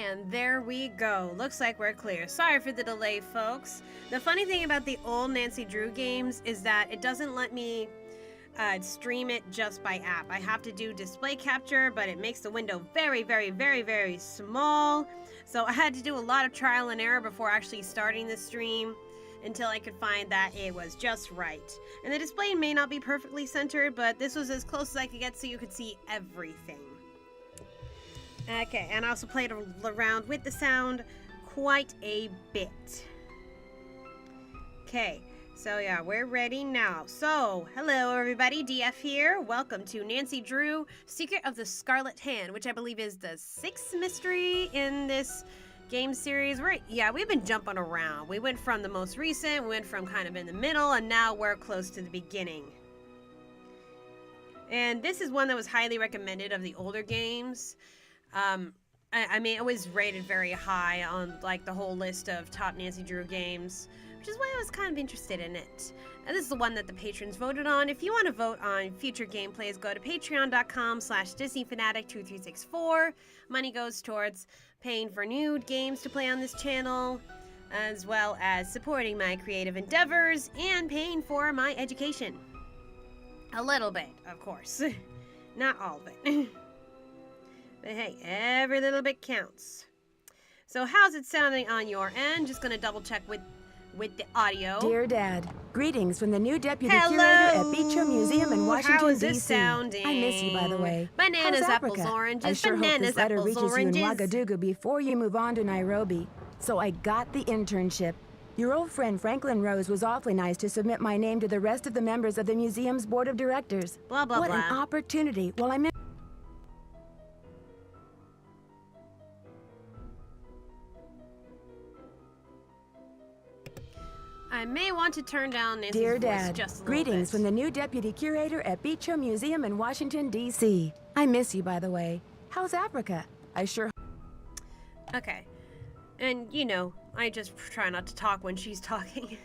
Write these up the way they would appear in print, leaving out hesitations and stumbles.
And there we go. Looks like we're clear. Sorry for the delay, folks. The funny thing about the old Nancy Drew games is that it doesn't let me stream it just by app. I have to do display capture, but it makes the window very, very, very, very small. So I had to do a lot of trial and error before actually starting the stream until I could find that it was just right. And the display may not be perfectly centered, but this was as close as I could get so you could see everything. Okay, and I also played around with the sound quite a bit. Okay. So yeah, we're ready now. So, hello everybody, DF here. Welcome to Nancy Drew, Secret of the Scarlet Hand, which I believe is the 6th mystery in this game series. We've been jumping around. We went from the most recent, we went from kind of in the middle, and now we're close to the beginning. And this is one that was highly recommended of the older games. I mean, it was rated very high on like the whole list of top Nancy Drew games, which is why I was kind of interested in it. And this is the one that the patrons voted on. If you want to vote on future gameplays, go to patreon.com/DisneyFanatic2364. Money goes towards paying for new games to play on this channel, as well as supporting my creative endeavors and paying for my education. A little bit, of course. Not all of it. But hey, every little bit counts. So how's it sounding on your end? Just gonna double check with the audio. Dear Dad, greetings from the new deputy Hello. curator at Beach Hill Museum in Washington, How is D.C. this sounding? I miss you, by the way. Bananas, How's apples, Africa? oranges, I sure bananas, hope this letter apples, reaches oranges. you in Ouagadougou before you move on to Nairobi. So I got the internship. Your old friend Franklin Rose was awfully nice to submit my name to the rest of the members of the museum's board of directors. Blah, blah, what blah. an opportunity. Well, I'm in. I may want to turn down Nancy's Dear voice Dad, just a little greetings bit. from the new deputy curator at Beach Hill Museum in Washington, D.C. I miss you, by the way. How's Africa? I sure. Okay. And, you know, I just try not to talk when she's talking.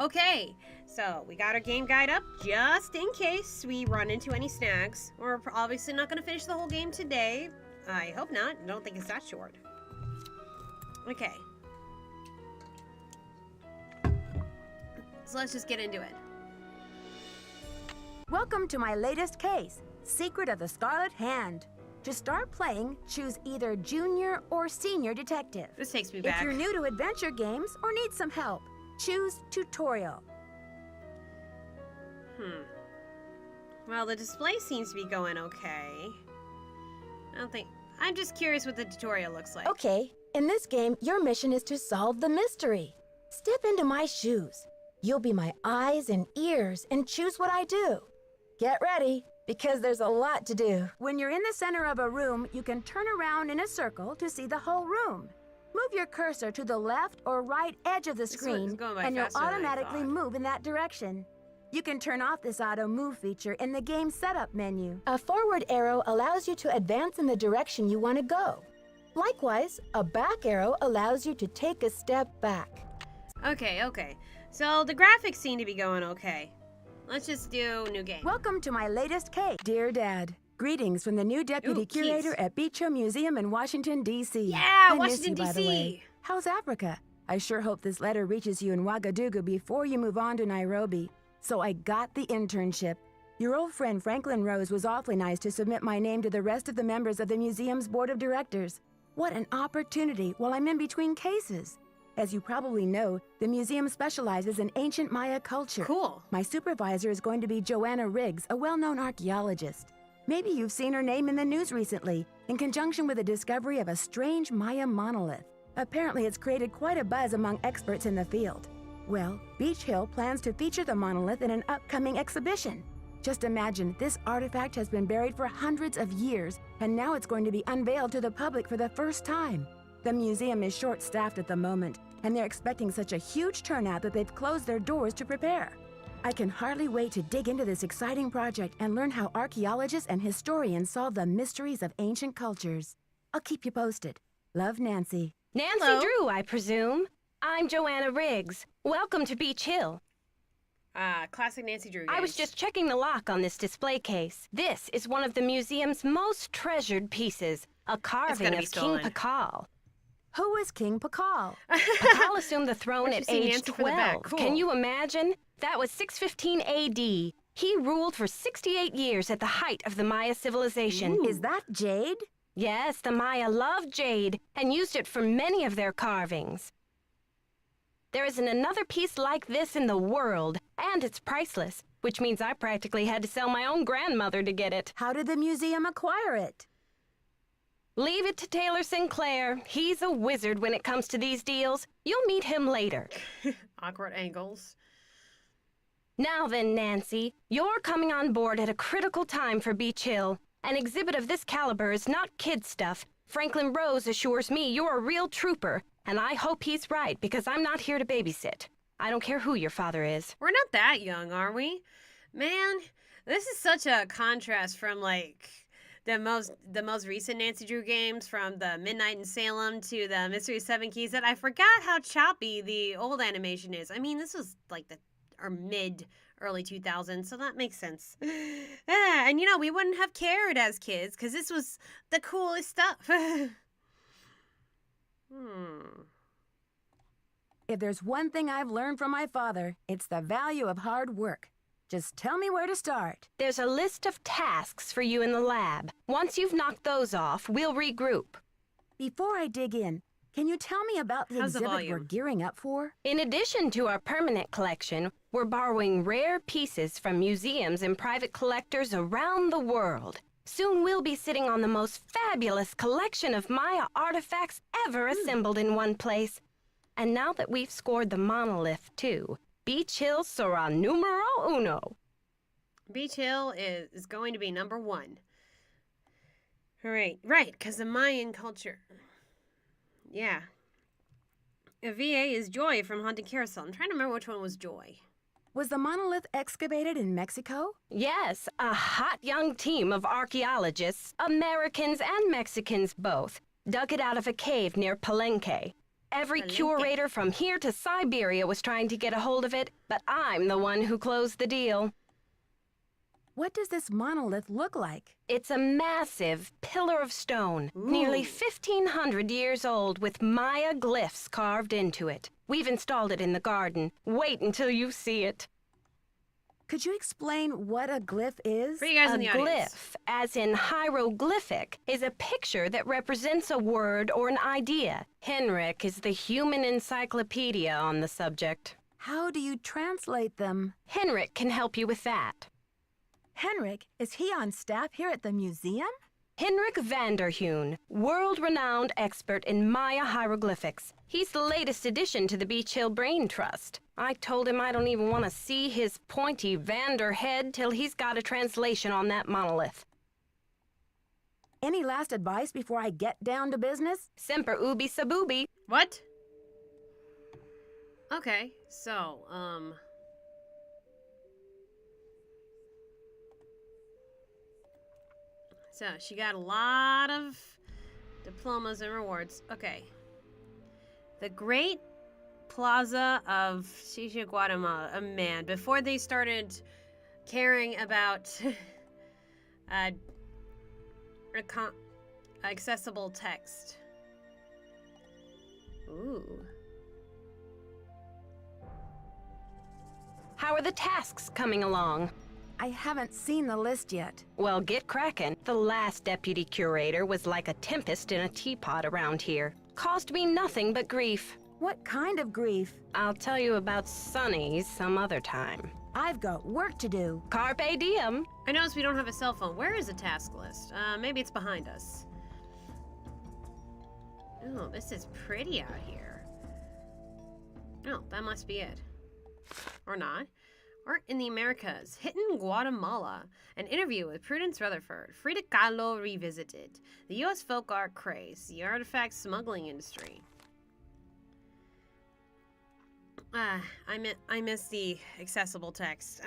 Okay, so we got our game guide up just in case we run into any snags. We're obviously not going to finish the whole game today. I hope not. I don't think it's that short. Okay. So let's just get into it. Welcome to my latest case, Secret of the Scarlet Hand. To start playing, choose either junior or senior detective. This takes me back. If you're new to adventure games or need some help, choose tutorial. Well, the display seems to be going okay. I'm just curious what the tutorial looks like. Okay, in this game, your mission is to solve the mystery. Step into my shoes. You'll be my eyes and ears and choose what I do. Get ready, because there's a lot to do. When you're in the center of a room, you can turn around in a circle to see the whole room. Move your cursor to the left or right edge of the screen, and you'll automatically move in that direction. You can turn off this auto move feature in the game setup menu. A forward arrow allows you to advance in the direction you want to go. Likewise, a back arrow allows you to take a step back. Okay. So the graphics seem to be going okay. Let's just do new game. Welcome to my latest case. Dear Dad, greetings from the new deputy curator at Beach Hill Museum in Washington, D.C. Yeah, I Washington, miss you, by the D.C. way. How's Africa? I sure hope this letter reaches you in Ouagadougou before you move on to Nairobi. So I got the internship. Your old friend Franklin Rose was awfully nice to submit my name to the rest of the members of the museum's board of directors. What an opportunity while I'm in between cases. As you probably know, the museum specializes in ancient Maya culture. Cool. My supervisor is going to be Joanna Riggs, a well-known archaeologist. Maybe you've seen her name in the news recently, in conjunction with the discovery of a strange Maya monolith. Apparently, it's created quite a buzz among experts in the field. Well, Beach Hill plans to feature the monolith in an upcoming exhibition. Just imagine, this artifact has been buried for hundreds of years, and now it's going to be unveiled to the public for the first time. The museum is short-staffed at the moment, and they're expecting such a huge turnout that they've closed their doors to prepare. I can hardly wait to dig into this exciting project and learn how archaeologists and historians solve the mysteries of ancient cultures. I'll keep you posted. Love, Nancy. Nancy Drew, I presume. I'm Joanna Riggs. Welcome to Beach Hill. Classic Nancy Drew games. I was just checking the lock on this display case. This is one of the museum's most treasured pieces. a carving be of King stolen. Pakal. Who is King Pakal? Pakal assumed the throne Where'd you at see age Nancy for the back? 12. Cool. Can you imagine? That was 615 AD. He ruled for 68 years at the height of the Maya civilization. Ooh. Is that jade? Yes, the Maya loved jade and used it for many of their carvings. There isn't another piece like this in the world, and it's priceless, which means I practically had to sell my own grandmother to get it. How did the museum acquire it? Leave it to Taylor Sinclair. He's a wizard when it comes to these deals. You'll meet him later. Awkward angles. Now then, Nancy, you're coming on board at a critical time for Beach Hill. An exhibit of this caliber is not kid stuff. Franklin Rose assures me you're a real trooper, and I hope he's right because I'm not here to babysit. I don't care who your father is. We're not that young, are we? Man, this is such a contrast from like the most recent Nancy Drew games, from the Midnight in Salem to the Mystery of Seven Keys, that I forgot how choppy the old animation is. I mean, this was like early 2000s, so that makes sense. Yeah, and we wouldn't have cared as kids because this was the coolest stuff. If there's one thing I've learned from my father, it's the value of hard work. Just tell me where to start. There's a list of tasks for you in the lab. Once you've knocked those off, we'll regroup. Before I dig in, can you tell me about the How's the exhibit we're volume? gearing up for? In addition to our permanent collection, we're borrowing rare pieces from museums and private collectors around the world. Soon we'll be sitting on the most fabulous collection of Maya artifacts ever assembled in one place. And now that we've scored the monolith, too, Beach Hill sera numero uno. Beach Hill is going to be number one. Right, because the Mayan culture. Yeah. A VA is Joy from Haunted Carousel. I'm trying to remember which one was Joy. Was the monolith excavated in Mexico? Yes, a hot young team of archaeologists, Americans and Mexicans both, dug it out of a cave near Palenque. Every Palenque. curator from here to Siberia was trying to get a hold of it, but I'm the one who closed the deal. What does this monolith look like? It's a massive pillar of stone, nearly 1,500 years old, with Maya glyphs carved into it. We've installed it in the garden. Wait until you see it. Could you explain what a glyph is? For you guys A in the audience. glyph, as in hieroglyphic, is a picture that represents a word or an idea. Henrik is the human encyclopedia on the subject. How do you translate them? Henrik can help you with that. Henrik, is he on staff here at the museum? Henrik Vanderheun, world-renowned expert in Maya hieroglyphics. He's the latest addition to the Beach Hill Brain Trust. I told him I don't even want to see his pointy Vander head till he's got a translation on that monolith. Any last advice before I get down to business? Semper ubi sub ubi. What? Okay, so, So, she got a lot of diplomas and rewards. Okay. The Great Plaza of Chicha, Guatemala. Man, before they started caring about accessible text. Ooh. How are the tasks coming along? I haven't seen the list yet. Well, get cracking. The last deputy curator was like a tempest in a teapot around here. Cost me nothing but grief. What kind of grief? I'll tell you about Sonny's some other time. I've got work to do. Carpe diem. I noticed we don't have a cell phone. Where is the task list? Maybe it's behind us. Oh, this is pretty out here. Oh, that must be it. Or not. Art in the Americas. Hidden Guatemala. An interview with Prudence Rutherford. Frida Kahlo revisited. The U.S. folk art craze. The artifact smuggling industry. I miss the accessible text.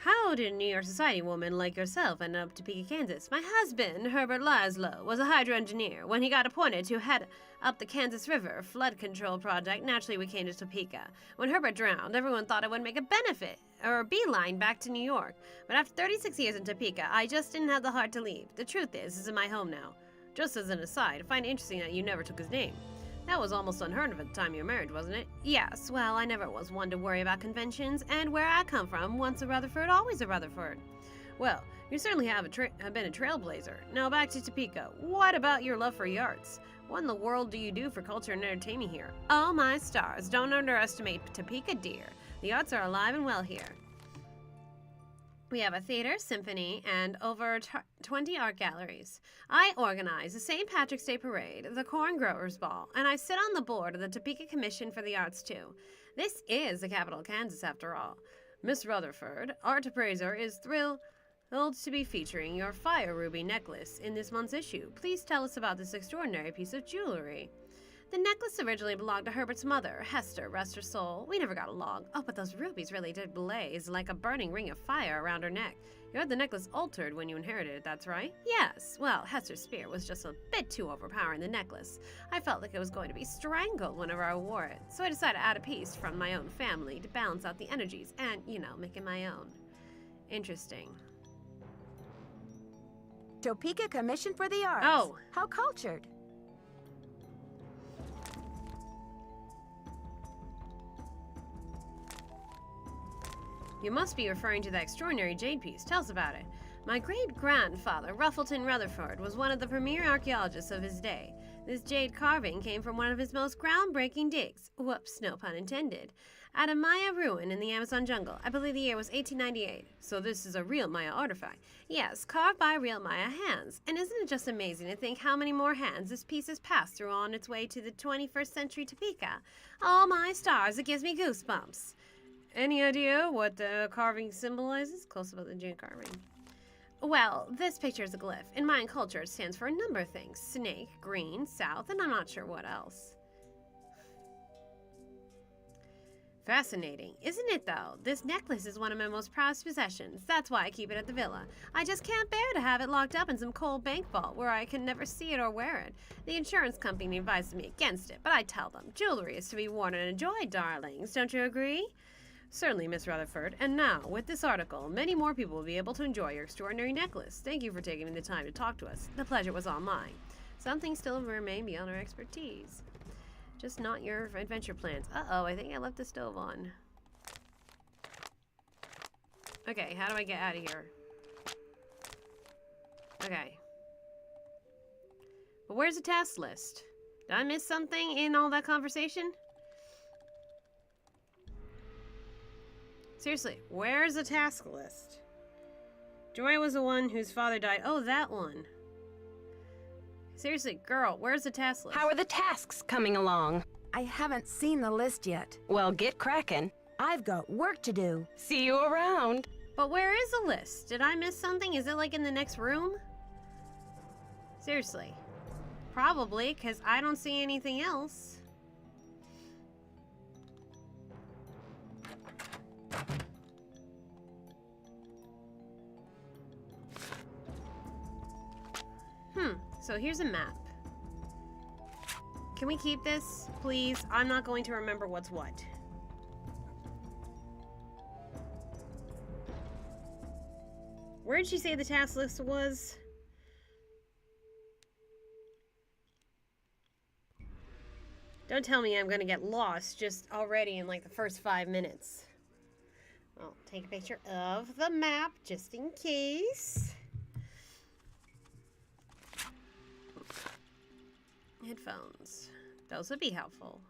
How did a New York society woman like yourself end up Topeka, Kansas? My husband, Herbert Laszlo, was a hydro engineer. When he got appointed to head up the Kansas River flood control project, naturally we came to Topeka. When Herbert drowned, everyone thought I would make a benefit or a beeline back to New York. But after 36 years in Topeka, I just didn't have the heart to leave. The truth is, this is my home now. Just as an aside, I find it interesting that you never took his name. That was almost unheard of at the time you were married, wasn't it? Yes, well, I never was one to worry about conventions, and where I come from, once a Rutherford, always a Rutherford. Well, you certainly have been a trailblazer. Now back to Topeka. What about your love for the arts? What in the world do you do for culture and entertainment here? Oh my stars, don't underestimate Topeka, dear. The arts are alive and well here. We have a theater, symphony, and over 20 art galleries. I organize the St. Patrick's Day Parade, the Corn Growers Ball, and I sit on the board of the Topeka Commission for the Arts, too. This is the capital of Kansas, after all. Miss Rutherford, art appraiser, is thrilled to be featuring your fire ruby necklace in this month's issue. Please tell us about this extraordinary piece of jewelry. The necklace originally belonged to Herbert's mother, Hester, rest her soul. We never got along. Oh, but those rubies really did blaze like a burning ring of fire around her neck. You had the necklace altered when you inherited it, that's right? Yes. Well, Hester's spear was just a bit too overpowering the necklace. I felt like it was going to be strangled whenever I wore it. So I decided to add a piece from my own family to balance out the energies and, make it my own. Interesting. Topeka Commission for the Arts. Oh. How cultured. You must be referring to that extraordinary jade piece. Tell us about it. My great-grandfather, Ruffleton Rutherford, was one of the premier archaeologists of his day. This jade carving came from one of his most groundbreaking digs. Whoops, no pun intended. At a Maya ruin in the Amazon jungle. I believe the year was 1898. So this is a real Maya artifact. Yes, carved by real Maya hands. And isn't it just amazing to think how many more hands this piece has passed through on its way to the 21st century Topeka? Oh my stars, it gives me goosebumps. Any idea what the carving symbolizes? Close about the jade carving. Well, this picture is a glyph. In Mayan culture, it stands for a number of things. Snake, green, south, and I'm not sure what else. Fascinating, isn't it though? This necklace is one of my most prized possessions. That's why I keep it at the villa. I just can't bear to have it locked up in some cold bank vault where I can never see it or wear it. The insurance company advises me against it, but I tell them, jewelry is to be worn and enjoyed, darlings. Don't you agree? Certainly, Miss Rutherford. And now, with this article, many more people will be able to enjoy your extraordinary necklace. Thank you for taking the time to talk to us. The pleasure was all mine. Some things still remain beyond our expertise. Just not your adventure plans. Uh-oh, I think I left the stove on. Okay, how do I get out of here? Okay. But where's the task list? Did I miss something in all that conversation? Seriously, where's the task list? Joy was the one whose father died. Oh, that one. Seriously, girl, where's the task list? How are the tasks coming along? I haven't seen the list yet. Well, get cracking. I've got work to do. See you around. But where is the list? Did I miss something? Is it like in the next room? Seriously. Probably, because I don't see anything else. So here's a map. Can we keep this, please? I'm not going to remember what's what. Where did she say the task list was? Don't tell me I'm gonna get lost just already in like the first 5 minutes. I'll take a picture of the map just in case. Headphones. Those would be helpful.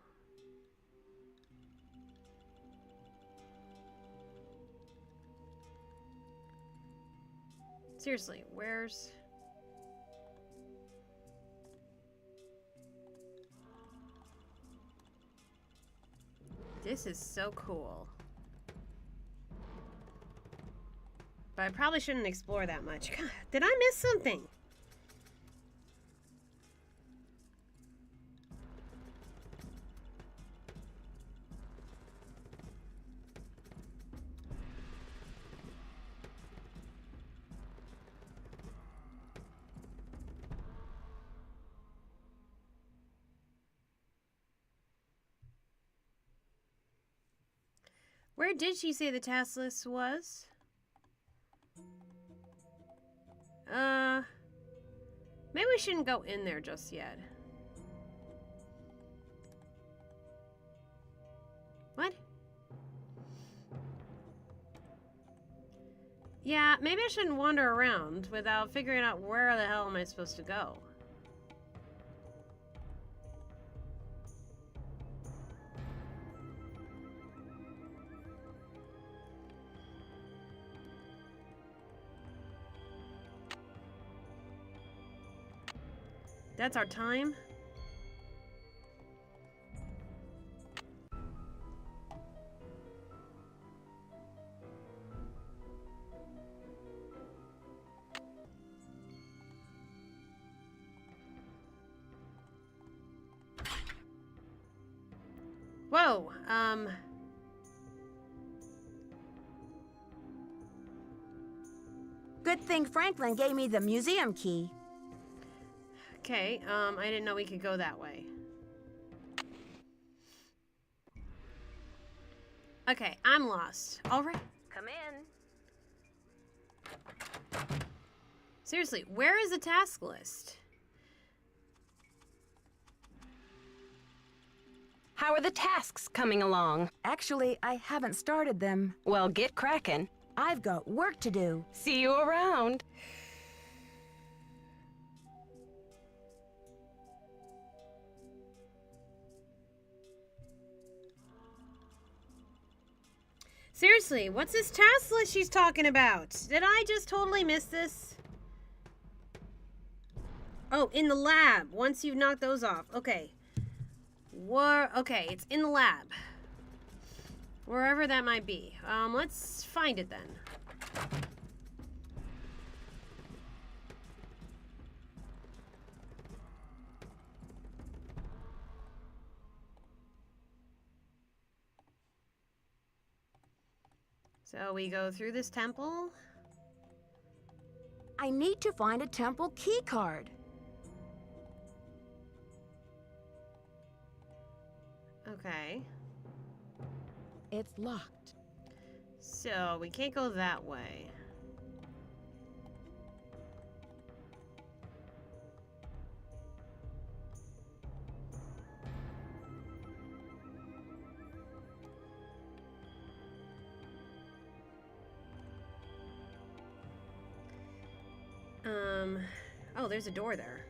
Seriously, where's... This is so cool. But I probably shouldn't explore that much. God, did I miss something? Where did she say the task list was? Maybe we shouldn't go in there just yet. What? Yeah, maybe I shouldn't wander around without figuring out where the hell am I supposed to go. That's our time. Whoa, Good thing Franklin gave me the museum key. okay, I didn't know we could go that way. Okay, I'm lost. All right. Come in. Seriously, where is the task list? How are the tasks coming along? Actually, I haven't started them. Well, get cracking. I've got work to do. See you around. Seriously, what's this task list she's talking about? Did I just totally miss this? Oh, in the lab. Once you've knocked those off. Okay. Okay, it's in the lab. Wherever that might be. Let's find it then. So we go through this temple. I need to find a temple key card. Okay. It's locked. So we can't go that way. Oh, there's a door there.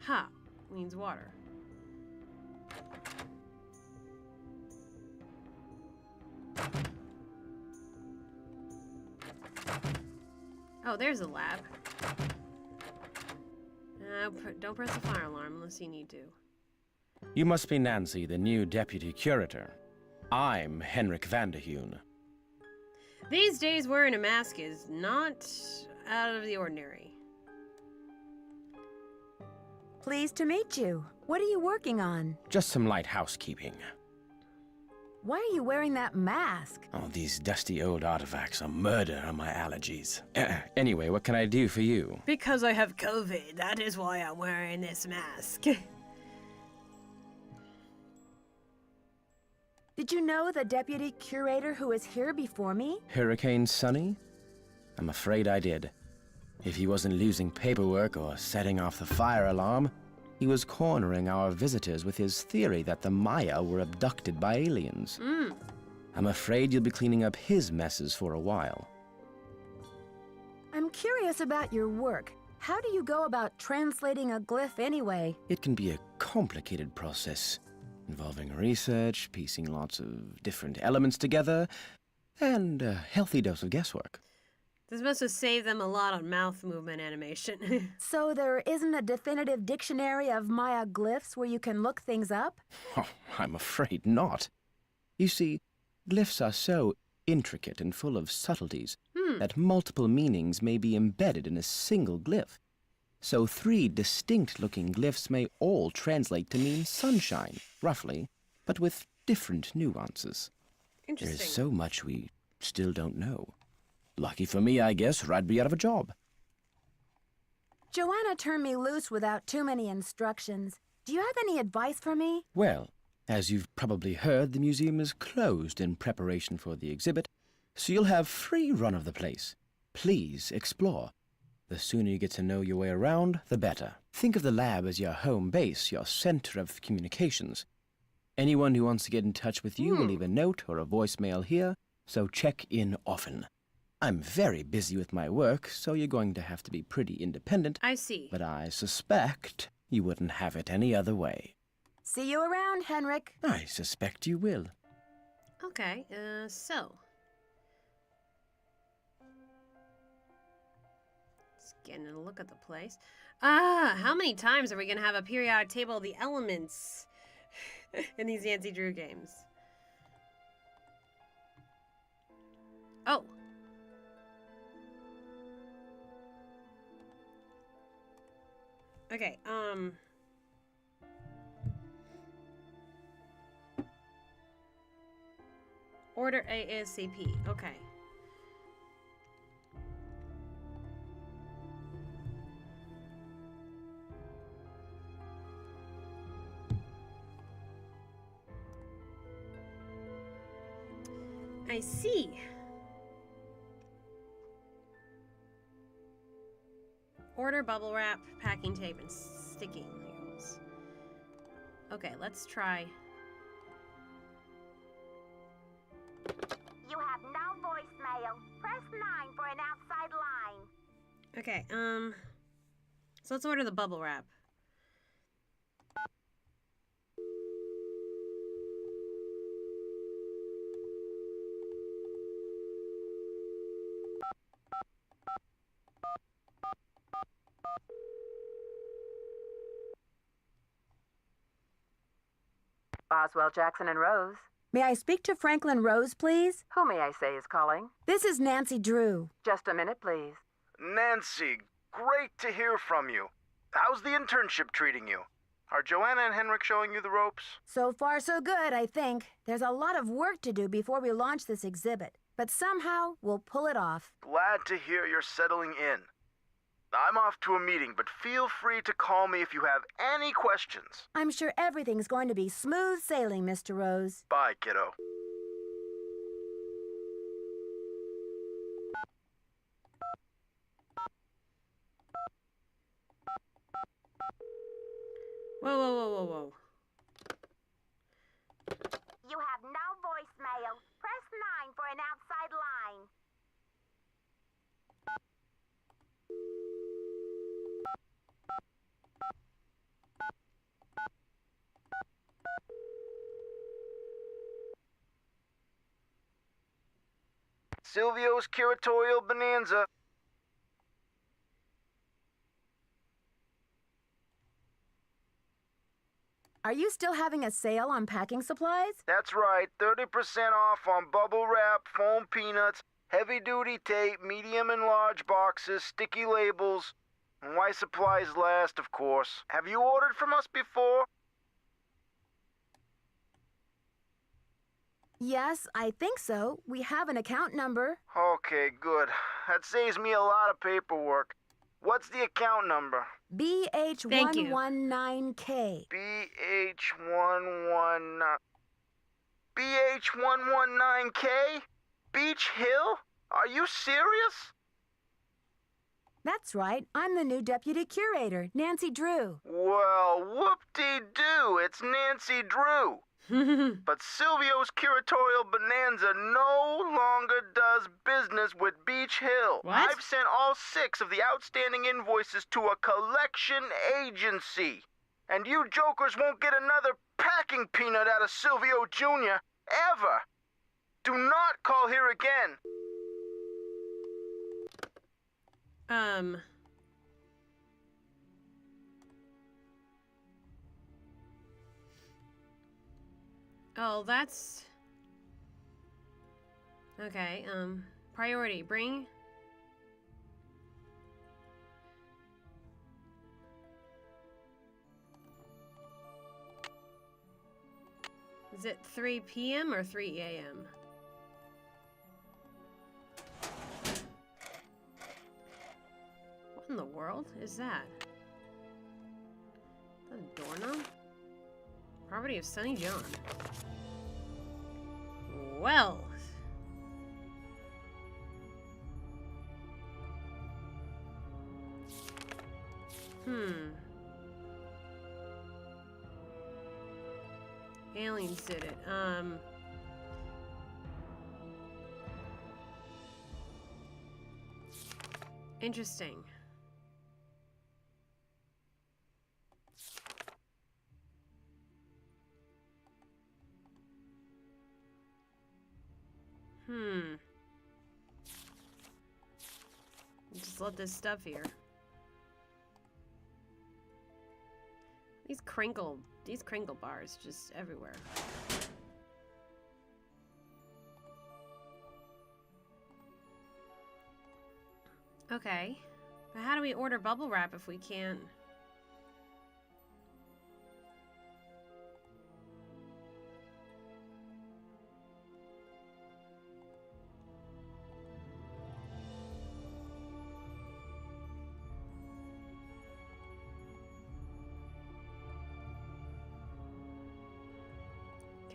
Ha means water. Oh, there's a lab. Don't press the fire alarm unless you need to. You must be Nancy, the new deputy curator. I'm Henrik Vanderheun. These days, wearing a mask is not out of the ordinary. Pleased to meet you. What are you working on? Just some light housekeeping. Why are you wearing that mask? Oh, these dusty old artifacts are murder on my allergies. Anyway, what can I do for you? Because I have COVID, that is why I'm wearing this mask. Did you know the deputy curator who was here before me? Hurricane Sunny? I'm afraid I did. If he wasn't losing paperwork or setting off the fire alarm, he was cornering our visitors with his theory that the Maya were abducted by aliens. I'm afraid you'll be cleaning up his messes for a while. I'm curious about your work. How do you go about translating a glyph anyway? It can be a complicated process, involving research, piecing lots of different elements together, and a healthy dose of guesswork. This must have saved them a lot on mouth movement animation. So there isn't a definitive dictionary of Maya glyphs where you can look things up? Oh, I'm afraid not. You see, glyphs are so intricate and full of subtleties that multiple meanings may be embedded in a single glyph. So 3 distinct-looking glyphs may all translate to mean sunshine, roughly, but with different nuances. Interesting. There's so much we still don't know. Lucky for me, I guess, or I'd be out of a job. Joanna turned me loose without too many instructions. Do you have any advice for me? Well, as you've probably heard, the museum is closed in preparation for the exhibit, so you'll have free run of the place. Please explore. The sooner you get to know your way around, the better. Think of the lab as your home base, your center of communications. Anyone who wants to get in touch with you will leave a note or a voicemail here, so check in often. I'm very busy with my work, so you're going to have to be pretty independent. I see. But I suspect you wouldn't have it any other way. See you around, Henrik. I suspect you will. Okay, so. Just getting a look at the place. How many times are we going to have a periodic table of the elements in these Nancy Drew games? Oh. Okay, Order ASAP. Okay. I see. Order bubble wrap, packing tape, and sticky labels. Okay, let's try. You have no voicemail. Press 9 for an outside line. Okay, so let's order the bubble wrap. Boswell, Jackson, and Rose. May I speak to Franklin Rose, please? Who may I say is calling? This is Nancy Drew. Just a minute, please. Nancy, great to hear from you. How's the internship treating you? Are Joanna and Henrik showing you the ropes? So far, so good, I think. There's a lot of work to do before we launch this exhibit, but somehow we'll pull it off. Glad to hear you're settling in. I'm off to a meeting, but feel free to call me if you have any questions. I'm sure everything's going to be smooth sailing, Mr. Rose. Bye, kiddo. Whoa, whoa, whoa, whoa, whoa. You have no voicemail. Press 9 for an outside line. Silvio's curatorial bonanza. Are you still having a sale on packing supplies? That's right, 30% off on bubble wrap, foam peanuts, heavy-duty tape, medium and large boxes, sticky labels, and why supplies last, of course. Have you ordered from us before? Yes, I think so. We have an account number. Okay, good. That saves me a lot of paperwork. What's the account number? BH119K. BH119... BH119K? Beach Hill? Are you serious? That's right. I'm the new deputy curator, Nancy Drew. Well, whoop-de-doo, it's Nancy Drew. But Silvio's curatorial bonanza no longer does business with Beach Hill. What? I've sent all 6 of the outstanding invoices to a collection agency. And you jokers won't get another packing peanut out of Silvio Jr. ever. Do not call here again. Oh, that's... Okay, priority, bring... Is it 3 p.m. or 3 a.m.? What in the world is that? Is that a doorknob? Property of Sonny John. Well. Aliens did it. Interesting. Just love this stuff here. These crinkle bars just everywhere. Okay. But how do we order bubble wrap if we can't?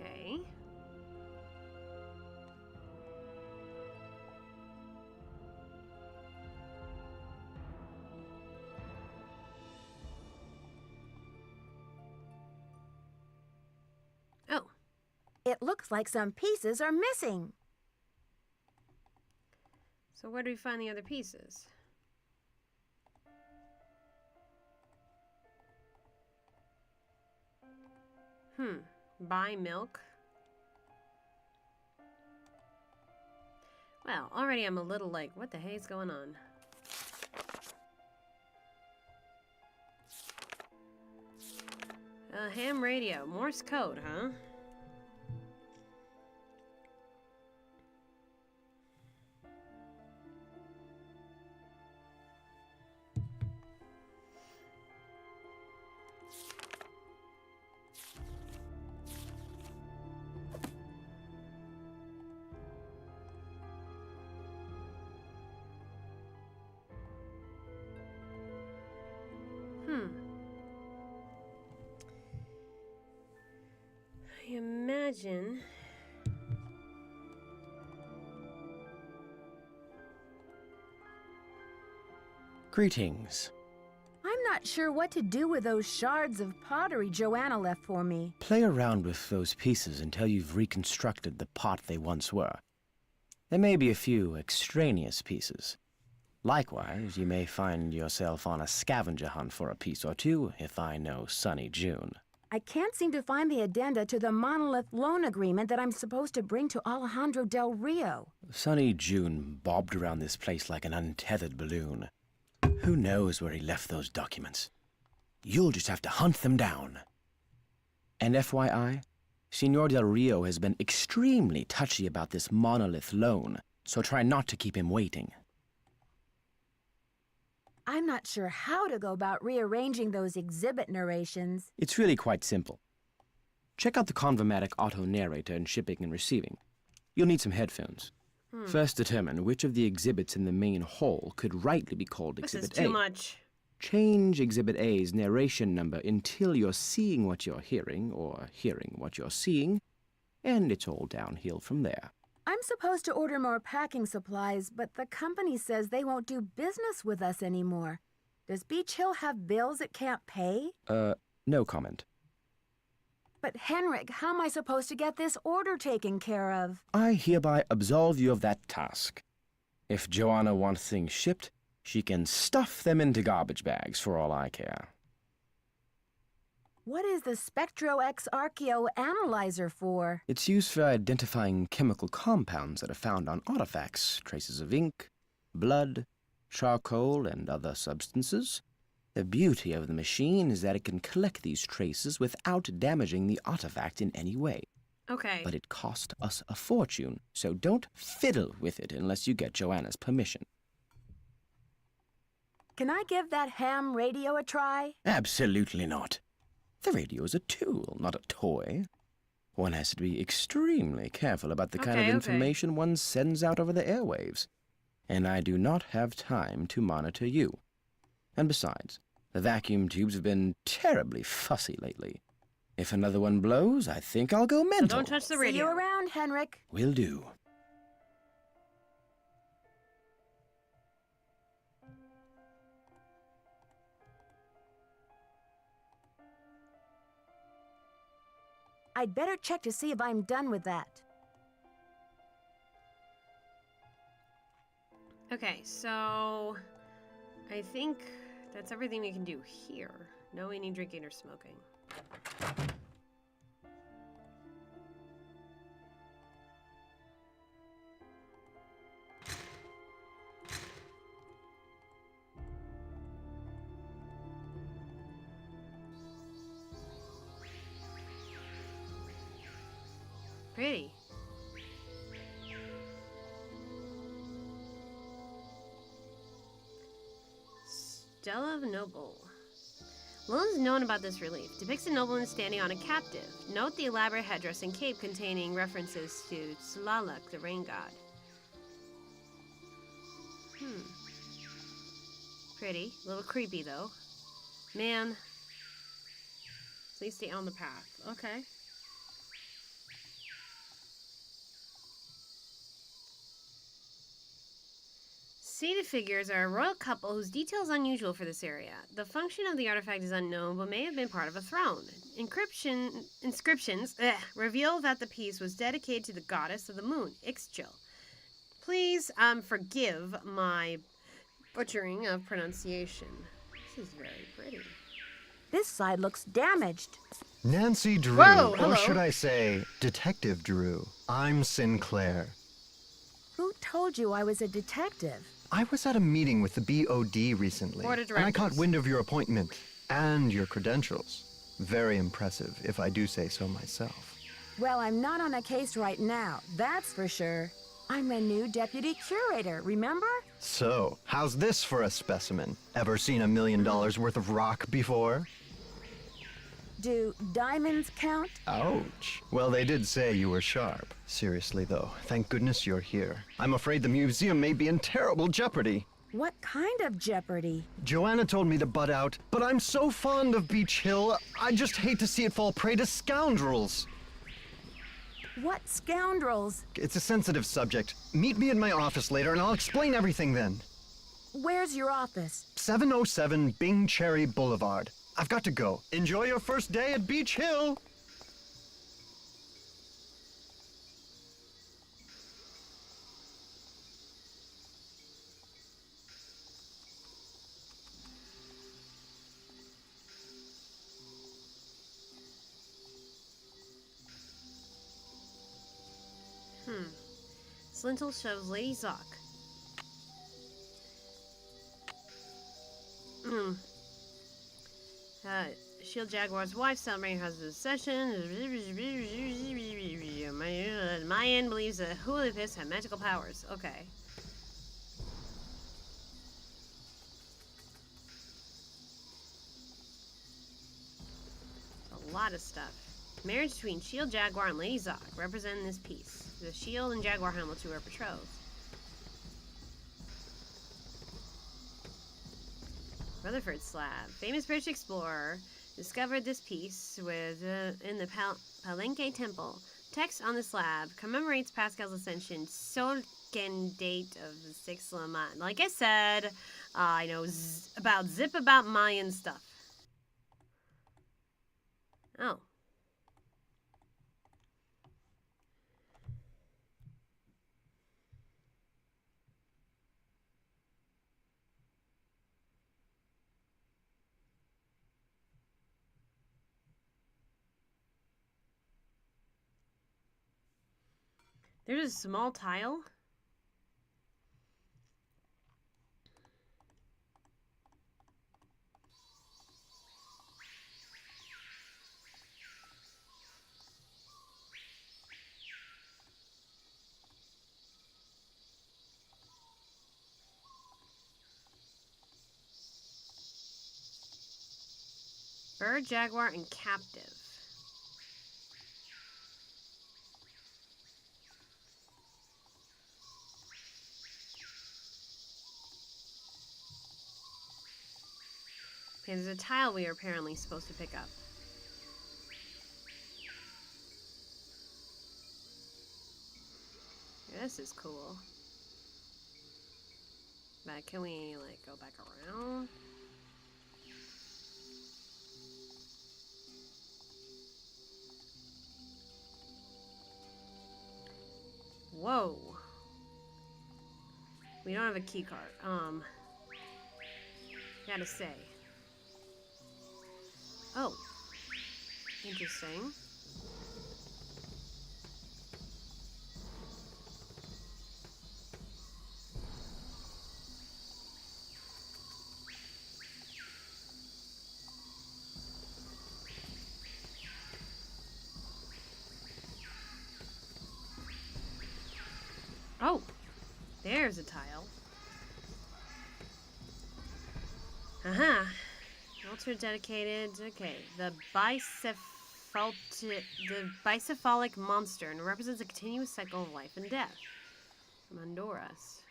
Okay. Oh. It looks like some pieces are missing. So where do we find the other pieces? Buy milk? Well, already I'm a little like, what the heck's going on? Ham radio. Morse code, huh? I imagine... Greetings. I'm not sure what to do with those shards of pottery Joanna left for me. Play around with those pieces until you've reconstructed the pot they once were. There may be a few extraneous pieces. Likewise, you may find yourself on a scavenger hunt for a piece or two, if I know Sunny June. I can't seem to find the addenda to the monolith loan agreement that I'm supposed to bring to Alejandro Del Rio. Sunny June bobbed around this place like an untethered balloon. Who knows where he left those documents? You'll just have to hunt them down. And FYI, Senor Del Rio has been extremely touchy about this monolith loan, so try not to keep him waiting. I'm not sure how to go about rearranging those exhibit narrations. It's really quite simple. Check out the Convermatic auto narrator in shipping and receiving. You'll need some headphones. First determine which of the exhibits in the main hall could rightly be called Exhibit A. This is too much. Change Exhibit A's narration number until you're seeing what you're hearing, or hearing what you're seeing, and it's all downhill from there. I'm supposed to order more packing supplies, but the company says they won't do business with us anymore. Does Beach Hill have bills it can't pay? No comment. But Henrik, how am I supposed to get this order taken care of? I hereby absolve you of that task. If Joanna wants things shipped, she can stuff them into garbage bags for all I care. What is the Spectro X Archeo analyzer for? It's used for identifying chemical compounds that are found on artifacts, traces of ink, blood, charcoal, and other substances. The beauty of the machine is that it can collect these traces without damaging the artifact in any way. Okay. But it cost us a fortune, so don't fiddle with it unless you get Joanna's permission. Can I give that ham radio a try? Absolutely not. The radio is a tool, not a toy. One has to be extremely careful about the kind of information one sends out over the airwaves. And I do not have time to monitor you. And besides, the vacuum tubes have been terribly fussy lately. If another one blows, I think I'll go mental. So don't touch the See radio. you around, Henrik. Will do. I'd better check to see if I'm done with that. Okay, so I think that's everything we can do here. No any drinking or smoking. Pretty. Stella of Noble. Little is known about this relief. Depicts a nobleman standing on a captive. Note the elaborate headdress and cape containing references to Tsulaluk, the rain god. Pretty. A little creepy, though. Man. Please stay on the path. Okay. Seated figures are a royal couple whose detail is unusual for this area. The function of the artifact is unknown, but may have been part of a throne. Inscriptions reveal that the piece was dedicated to the goddess of the moon, Ixchil. Please forgive my butchering of pronunciation. This is very pretty. This side looks damaged. Nancy Drew, Whoa, or hello. should I say, Detective Drew. I'm Sinclair. Who told you I was a detective? I was at a meeting with the BOD recently, Board of and I caught Directors. wind of your appointment and your credentials. Very impressive, if I do say so myself. Well, I'm not on a case right now, that's for sure. I'm a new deputy curator, remember? So, how's this for a specimen? Ever seen $1 million worth of rock before? Do diamonds count? Ouch. Well, they did say you were sharp. Seriously, though, thank goodness you're here. I'm afraid the museum may be in terrible jeopardy. What kind of jeopardy? Joanna told me to butt out, but I'm so fond of Beach Hill, I just hate to see it fall prey to scoundrels. What scoundrels? It's a sensitive subject. Meet me in my office later and I'll explain everything then. Where's your office? 707 Bing Cherry Boulevard. I've got to go. Enjoy your first day at Beach Hill. Slintel shows Lady Zoc. Shield Jaguar's wife celebrating her husband's session. Mayan believes that Hulipis have magical powers. Okay. A lot of stuff. Marriage between Shield Jaguar and Lady Zoc representing this piece. The Shield and Jaguar helmets who are betrothed. Rutherford slab. Famous British explorer discovered this piece with in the Palenque Temple. Text on the slab commemorates Pascal's ascension. Solken date of the 6th Lamont. Like I said, I know about Mayan stuff. Oh. There's a small tile. Bird, jaguar, and captive. Okay, there's a tile we are apparently supposed to pick up. This is cool. But can we, like, go back around? Whoa. We don't have a key card. Gotta say. Oh. Interesting. Oh, there's a tile. Altar dedicated. Okay, the bicephalic monster, and it represents a continuous cycle of life and death. From Honduras.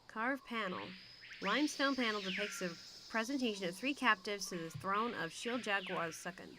Carved panel. Limestone panel depicts a presentation of 3 captives to the throne of Shield Jaguar II.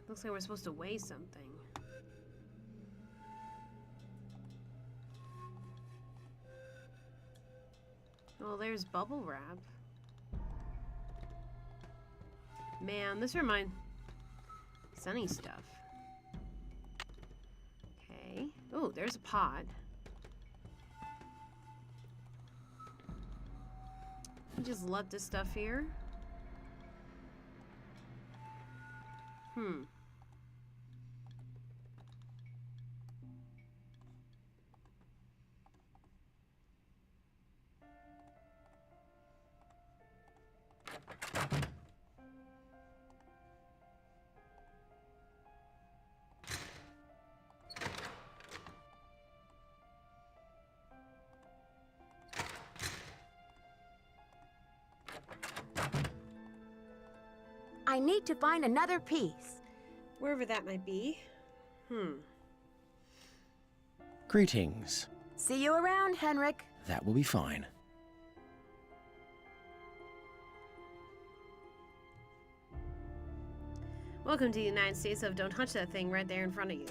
Looks like we're supposed to weigh something. Oh, there's bubble wrap. Man, this reminds... Sunny stuff. Okay. Oh, there's a pod. Just let this stuff here. I need to find another piece. Wherever that might be. Greetings. See you around, Henrik. That will be fine. Welcome to the United States of don't touch that thing right there in front of you.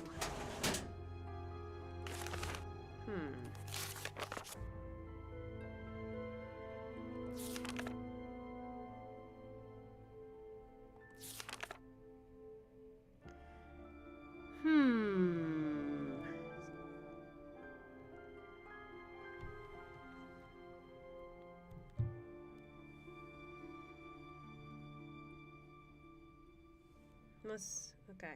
Okay.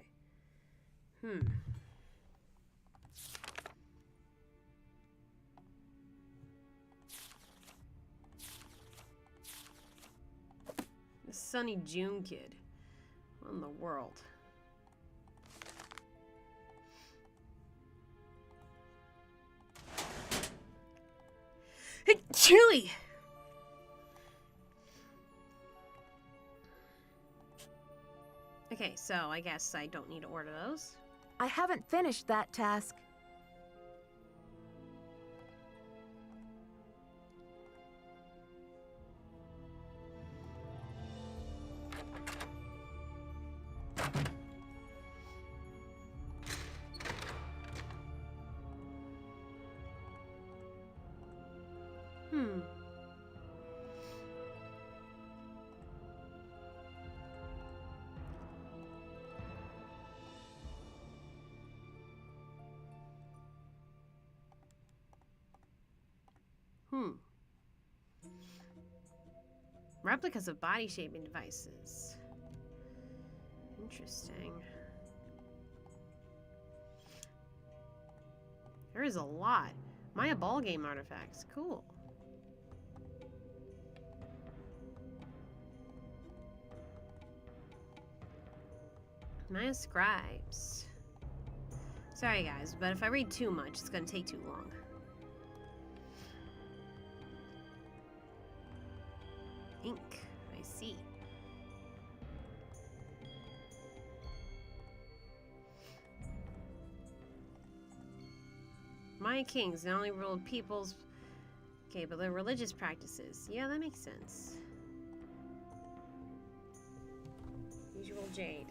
The Sunny June kid. What in the world? Hey, Chewie! Okay, so I guess I don't need to order those. I haven't finished that task. Replicas of body shaping devices. Interesting. There is a lot. Maya ball game artifacts. Cool. Maya scribes. Sorry guys, but if I read too much, it's gonna take too long. Ink. I see. Maya kings not only ruled peoples, okay, but their religious practices. Yeah, that makes sense. Usual jade.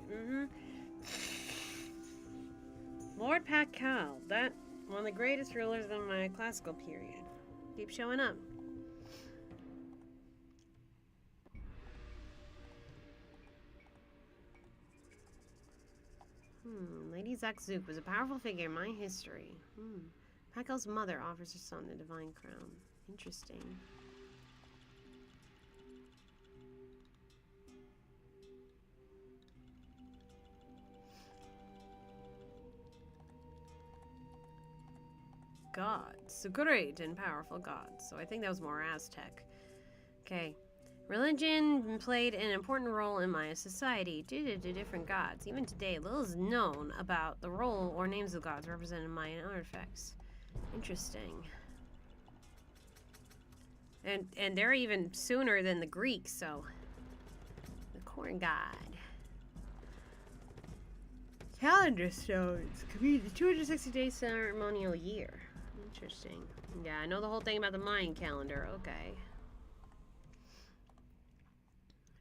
Lord Pakal, that one of the greatest rulers of my classical period. Keep showing up. Lady Zakzuk was a powerful figure in my history. Pakal's mother offers her son the divine crown. Interesting. Gods. Great and powerful gods. So I think that was more Aztec. Okay. Religion played an important role in Maya society due to different gods. Even today, little is known about the role or names of gods represented in Mayan artifacts. Interesting. And they're even sooner than the Greeks, so... The corn god. Calendar stones. Complete the 260-day ceremonial year. Interesting. Yeah, I know the whole thing about the Mayan calendar. Okay.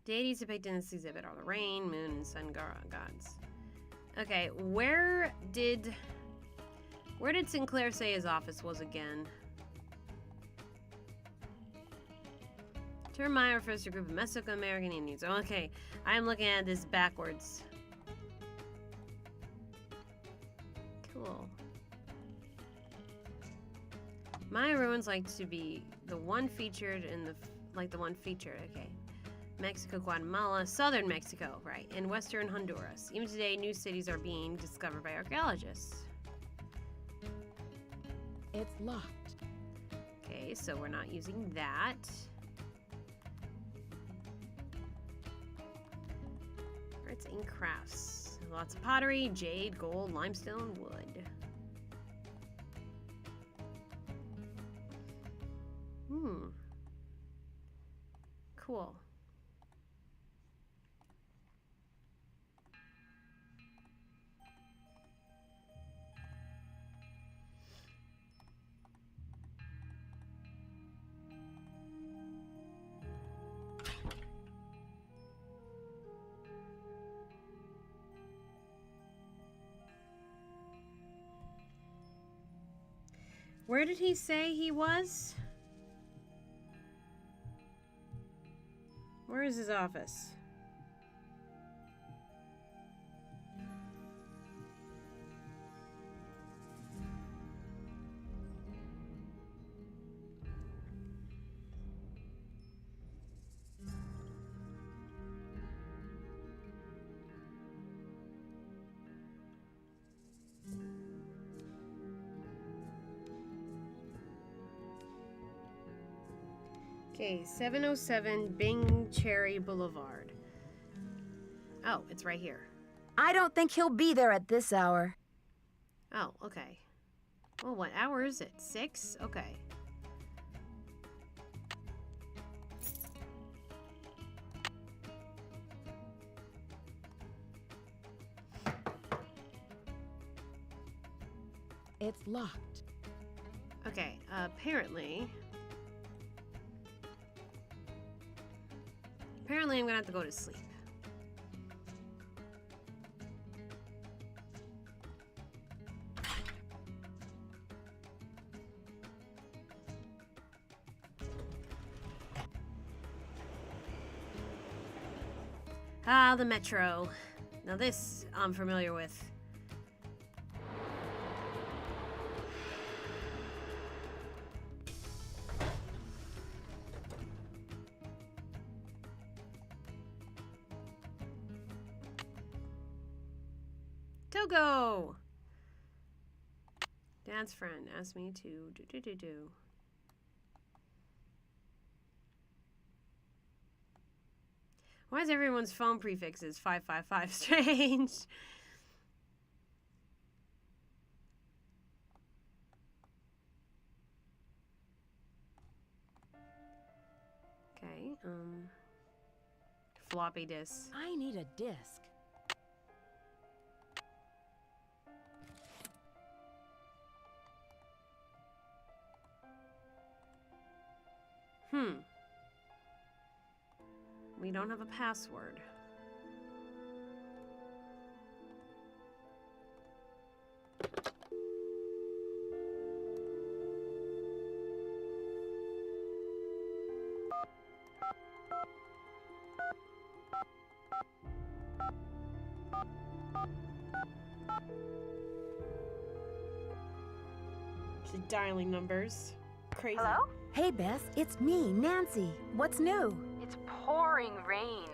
Deities depicted in this exhibit are the rain, moon, and sun gods. Okay, where did Sinclair say his office was again? Term Maya refers to a group of Mesoamerican Indians. Okay, I'm looking at this backwards. Cool. Maya ruins like to be the one featured in the okay. Mexico, Guatemala, southern Mexico, right, and western Honduras. Even today, new cities are being discovered by archaeologists. It's locked. Okay, so we're not using that. Arts and crafts. Lots of pottery, jade, gold, limestone, wood. Cool. Where did he say he was? Where is his office? Okay, 707 Bing Cherry Boulevard. Oh, it's right here. I don't think he'll be there at this hour. Oh, okay. Well, what hour is it? 6? Okay. It's locked. Okay, apparently I'm gonna have to go to sleep. Ah, the metro. Now this I'm familiar with. go. Dad's friend asked me to do. Why is everyone's phone prefixes 555 strange? Okay, floppy disk. I need a disc. We don't have a password. She's dialing numbers. Crazy. Hello? Hey, Bess, it's me, Nancy. What's new? It's pouring rain.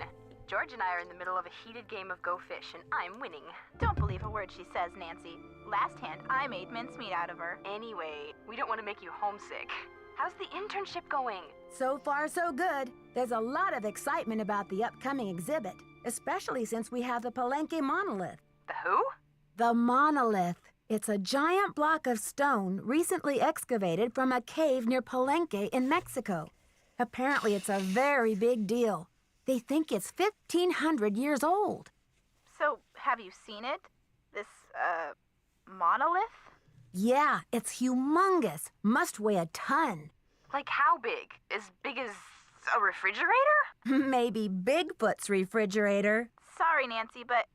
George and I are in the middle of a heated game of Go Fish, and I'm winning. Don't believe a word she says, Nancy. Last hand, I made mincemeat out of her. Anyway, we don't want to make you homesick. How's the internship going? So far, so good. There's a lot of excitement about the upcoming exhibit, especially since we have the Palenque monolith. The who? The monolith. It's a giant block of stone recently excavated from a cave near Palenque in Mexico. Apparently, it's a very big deal. They think it's 1,500 years old. So, have you seen it? This, monolith? Yeah, it's humongous. Must weigh a ton. Like how big? As big as a refrigerator? Maybe Bigfoot's refrigerator. Sorry, Nancy, but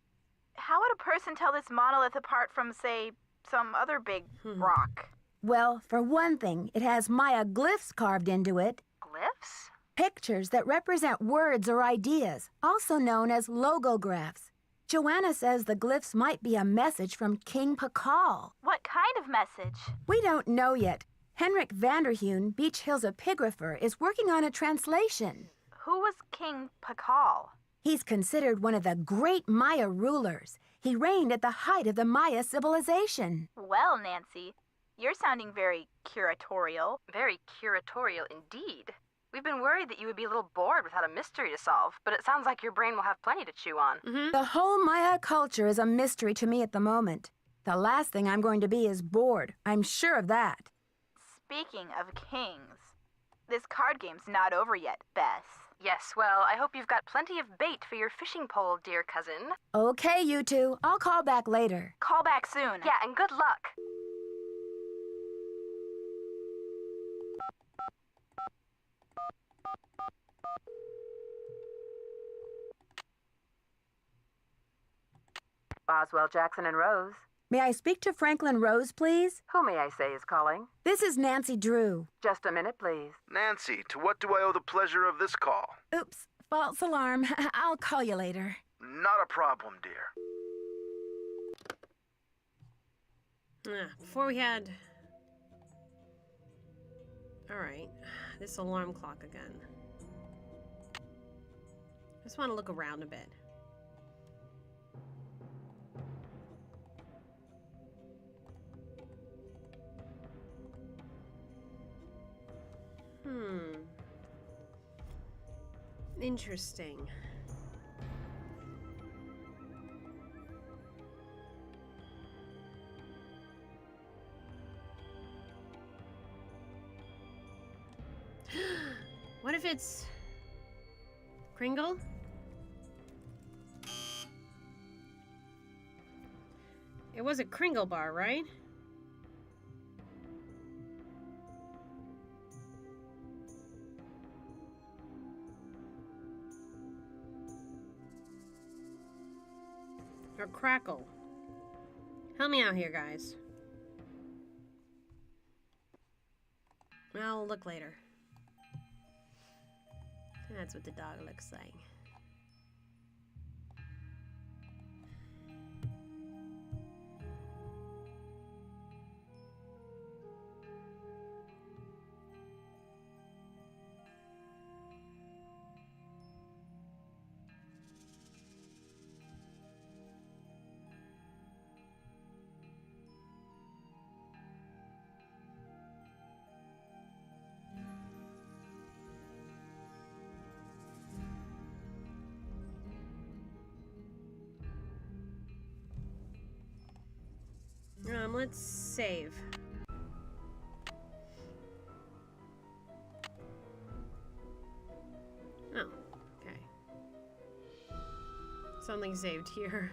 how would a person tell this monolith apart from, say, some other big rock? Well, for one thing, it has Maya glyphs carved into it. Glyphs? Pictures that represent words or ideas, also known as logographs. Joanna says the glyphs might be a message from King Pakal. What kind of message? We don't know yet. Henrik Vanderheun, Beach Hill's epigrapher, is working on a translation. Who was King Pakal? He's considered one of the great Maya rulers. He reigned at the height of the Maya civilization. Well, Nancy, you're sounding very curatorial. Very curatorial indeed. We've been worried that you would be a little bored without a mystery to solve, but it sounds like your brain will have plenty to chew on. The whole Maya culture is a mystery to me at the moment. The last thing I'm going to be is bored. I'm sure of that. Speaking of kings, this card game's not over yet, Bess. Yes, well, I hope you've got plenty of bait for your fishing pole, dear cousin. Okay, you two. I'll call back later. Call back soon. Yeah, and good luck. Oswell, Jackson, and Rose. May I speak to Franklin Rose, please? Who may I say is calling? This is Nancy Drew. Just a minute, please. Nancy, to what do I owe the pleasure of this call? Oops, false alarm. I'll call you later. Not a problem, dear. Before we had... Alright, this alarm clock again. Just want to look around a bit. Interesting. What if it's Kringle? It was a Kringle bar, right? Or Crackle. Help me out here, guys. I'll look later. That's what the dog looks like. Let's save. Oh, okay. Something saved here.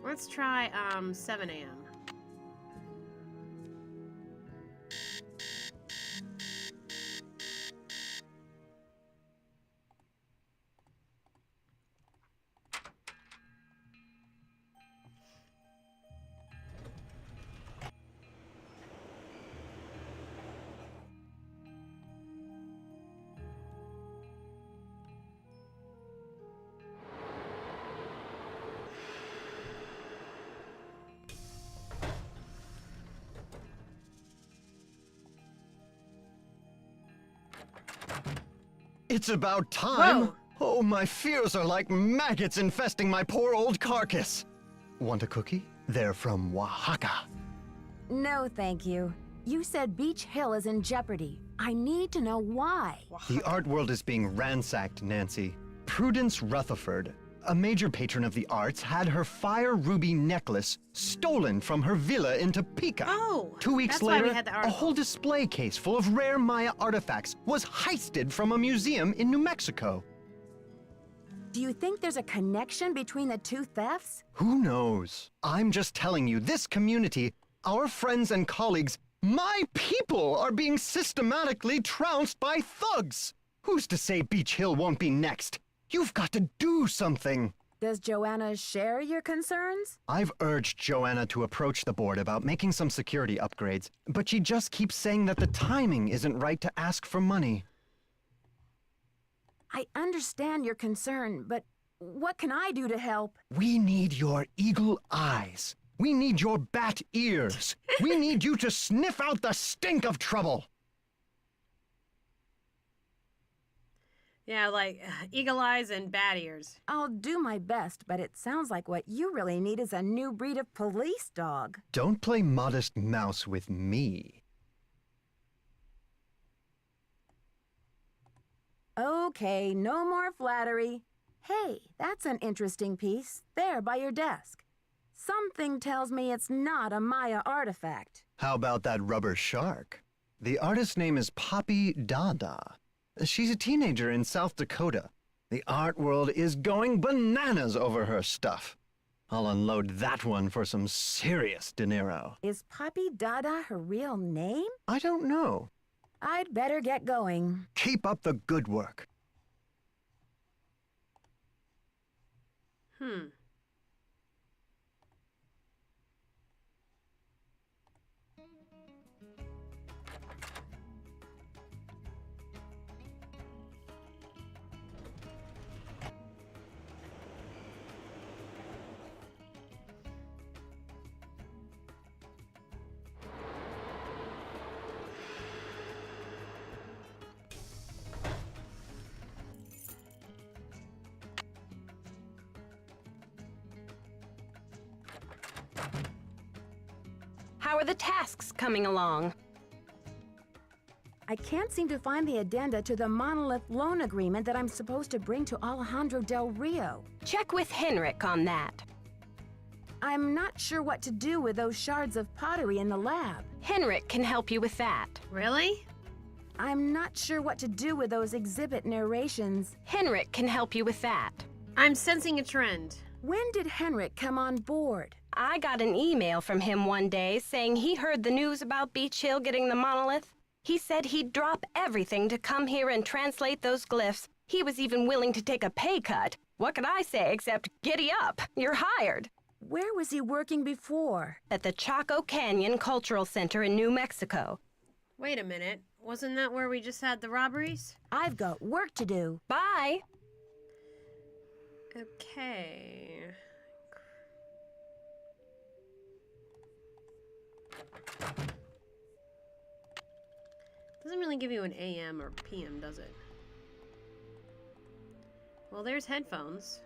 Let's try 7 a.m. It's about time! Whoa. Oh, my fears are like maggots infesting my poor old carcass. Want a cookie? They're from Oaxaca. No, thank you. You said Beach Hill is in jeopardy. I need to know why. The art world is being ransacked, Nancy. Prudence Rutherford, a major patron of the arts, had her fire ruby necklace stolen from her villa in Topeka. Oh, 2 weeks that's why we later, had the a article. whole display case full of rare Maya artifacts was heisted from a museum in New Mexico. Do you think there's a connection between the two thefts? Who knows? I'm just telling you, this community, our friends and colleagues, my people are being systematically trounced by thugs. Who's to say Beach Hill won't be next? You've got to do something. Does Joanna share your concerns? I've urged Joanna to approach the board about making some security upgrades, but she just keeps saying that the timing isn't right to ask for money. I understand your concern, but what can I do to help? We need your eagle eyes. We need your bat ears. We need you to sniff out the stink of trouble. Yeah, like eagle eyes and bat ears. I'll do my best, but it sounds like what you really need is a new breed of police dog. Don't play modest mouse with me. Okay, no more flattery. Hey, that's an interesting piece, there by your desk. Something tells me it's not a Maya artifact. How about that rubber shark? The artist's name is Poppy Dada. She's a teenager in South Dakota. The art world is going bananas over her stuff. I'll unload that one for some serious dinero. Is Poppy Dada her real name? I don't know. I'd better get going. Keep up the good work. How are the tasks coming along? I can't seem to find the addenda to the monolith loan agreement that I'm supposed to bring to Alejandro Del Rio. Check with Henrik on that. I'm not sure what to do with those shards of pottery in the lab. Henrik can help you with that. Really? I'm not sure what to do with those exhibit narrations. Henrik can help you with that. I'm sensing a trend. When did Henrik come on board? I got an email from him one day saying he heard the news about Beach Hill getting the monolith. He said he'd drop everything to come here and translate those glyphs. He was even willing to take a pay cut. What could I say except giddy up? You're hired. Where was he working before? At the Chaco Canyon Cultural Center in New Mexico. Wait a minute. Wasn't that where we just had the robberies? I've got work to do. Bye. Okay. Doesn't really give you an AM or PM, does it? Well, there's headphones.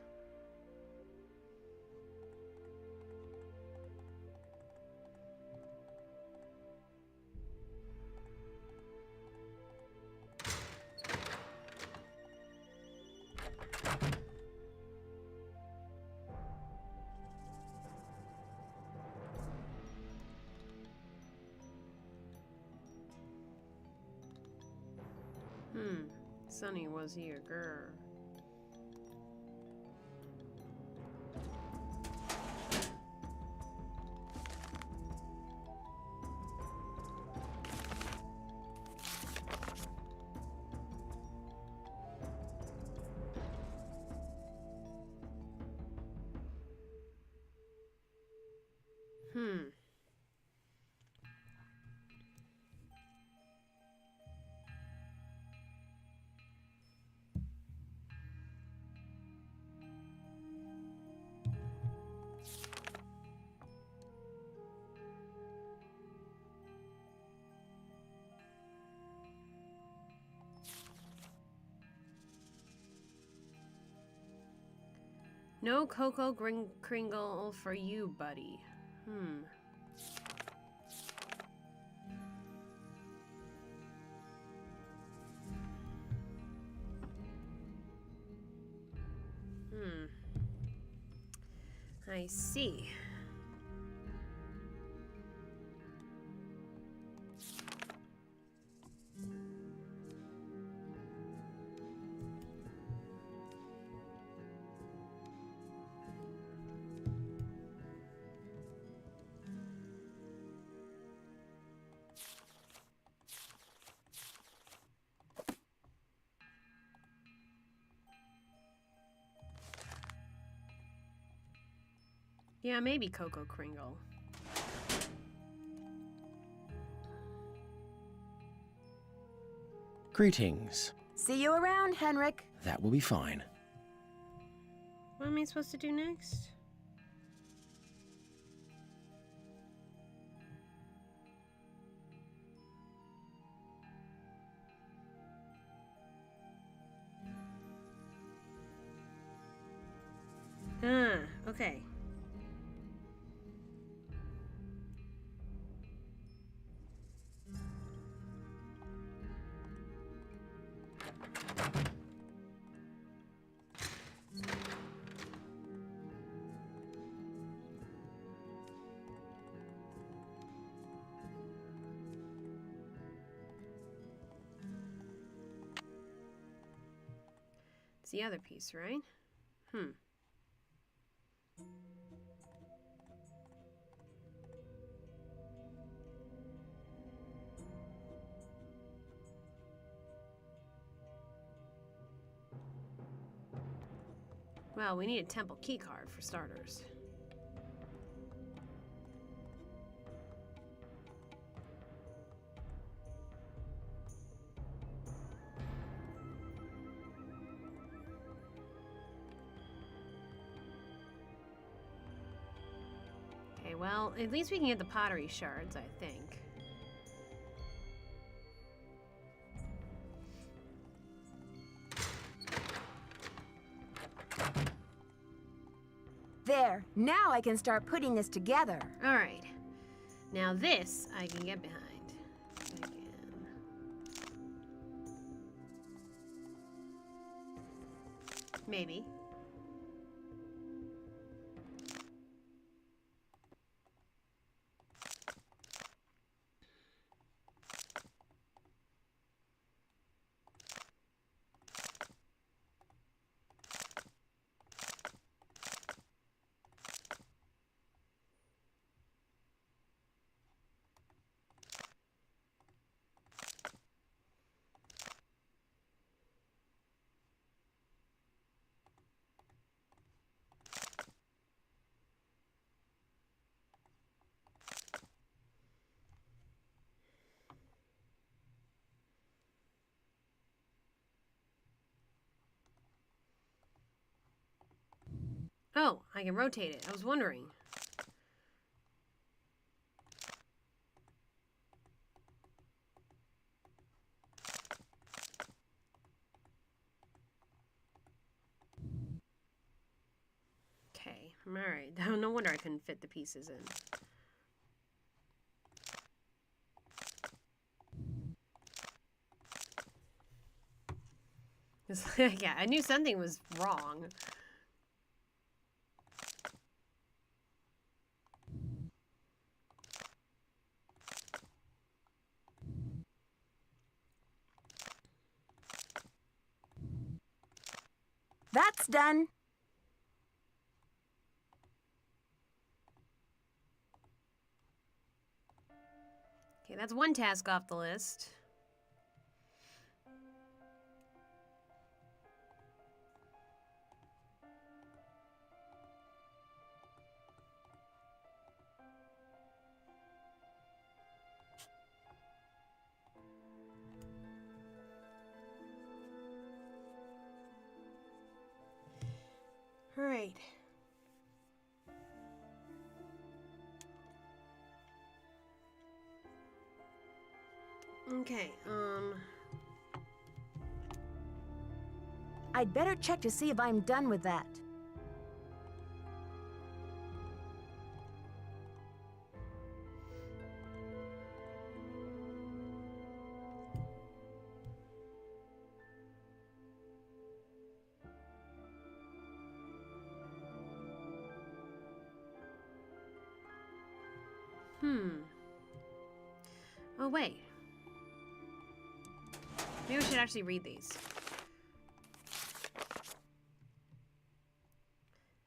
Sonny, was he a girl? No Cocoa Kringle for you, buddy. I see. Yeah, maybe Cocoa Kringle. Greetings. See you around, Henrik. That will be fine. What am I supposed to do next? Okay. It's the other piece, right? Well, we need a temple keycard for starters. Okay, well, at least we can get the pottery shards, I think. There, now I can start putting this together. All right. Now this I can get behind. Maybe. Oh, I can rotate it. I was wondering. Alright. No wonder I couldn't fit the pieces in. Yeah, I knew something was wrong. That's done. Okay, that's one task off the list. All right. Okay, I'd better check to see if I'm done with that. Oh, wait. Maybe we should actually read these.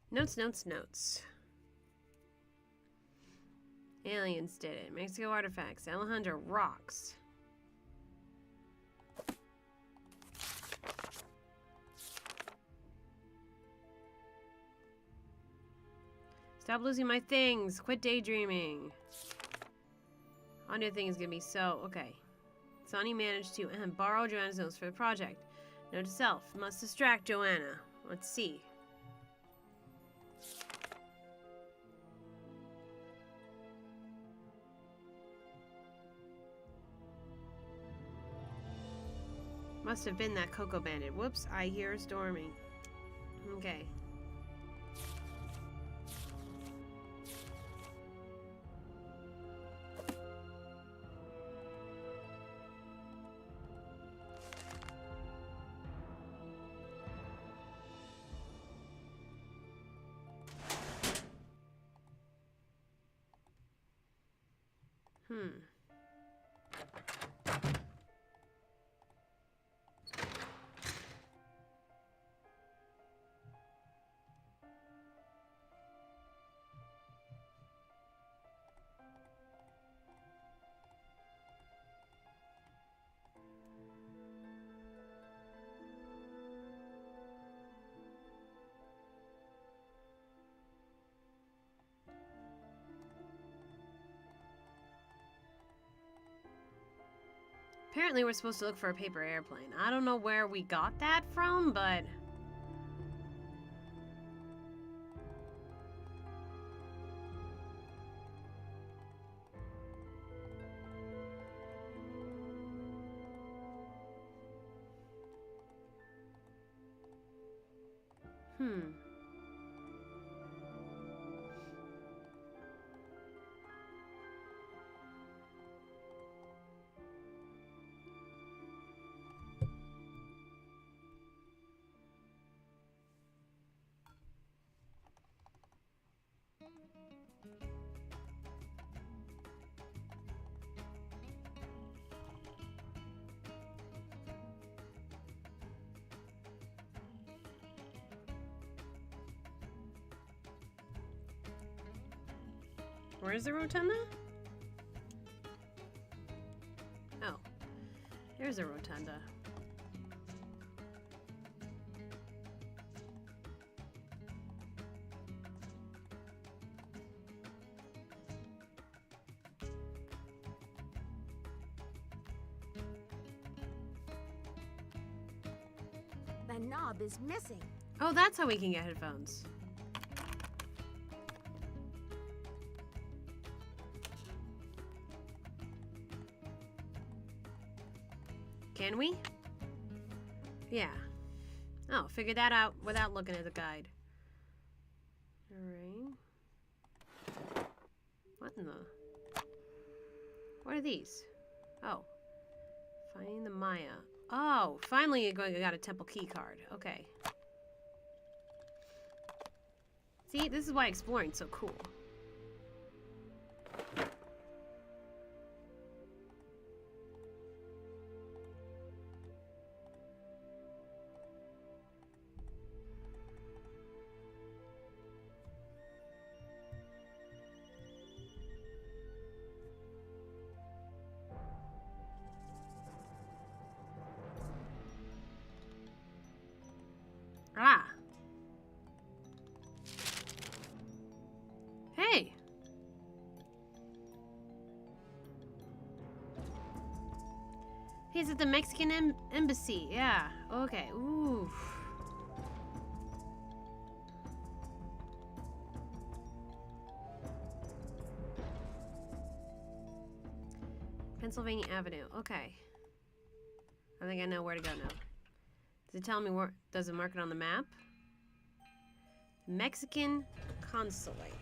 Notes, notes, notes. Aliens did it. Mexico artifacts. Alejandro rocks. Stop losing my things. Quit daydreaming. Our new thing is gonna be so... Okay. Sonny managed to borrow Joanna's notes for the project. Note to self. Must distract Joanna. Let's see. Must have been that Cocoa Bandit. Whoops, I hear storming. Okay. Apparently we're supposed to look for a paper airplane. I don't know where we got that from, but... Where's the rotunda? Oh. There's a rotunda. The knob is missing. Oh, that's how we can get headphones. Can we? Yeah. Oh, figured that out without looking at the guide. Alright. What in the... What are these? Oh. Finding the Maya. Oh, finally I got a temple key card. Okay. See, this is why exploring's so cool. Ah. Hey. He's at the Mexican embassy. Yeah. Okay. Ooh. Pennsylvania Avenue. Okay. I think I know where to go now. Does it tell me where? Does it mark it on the map? Mexican consulate.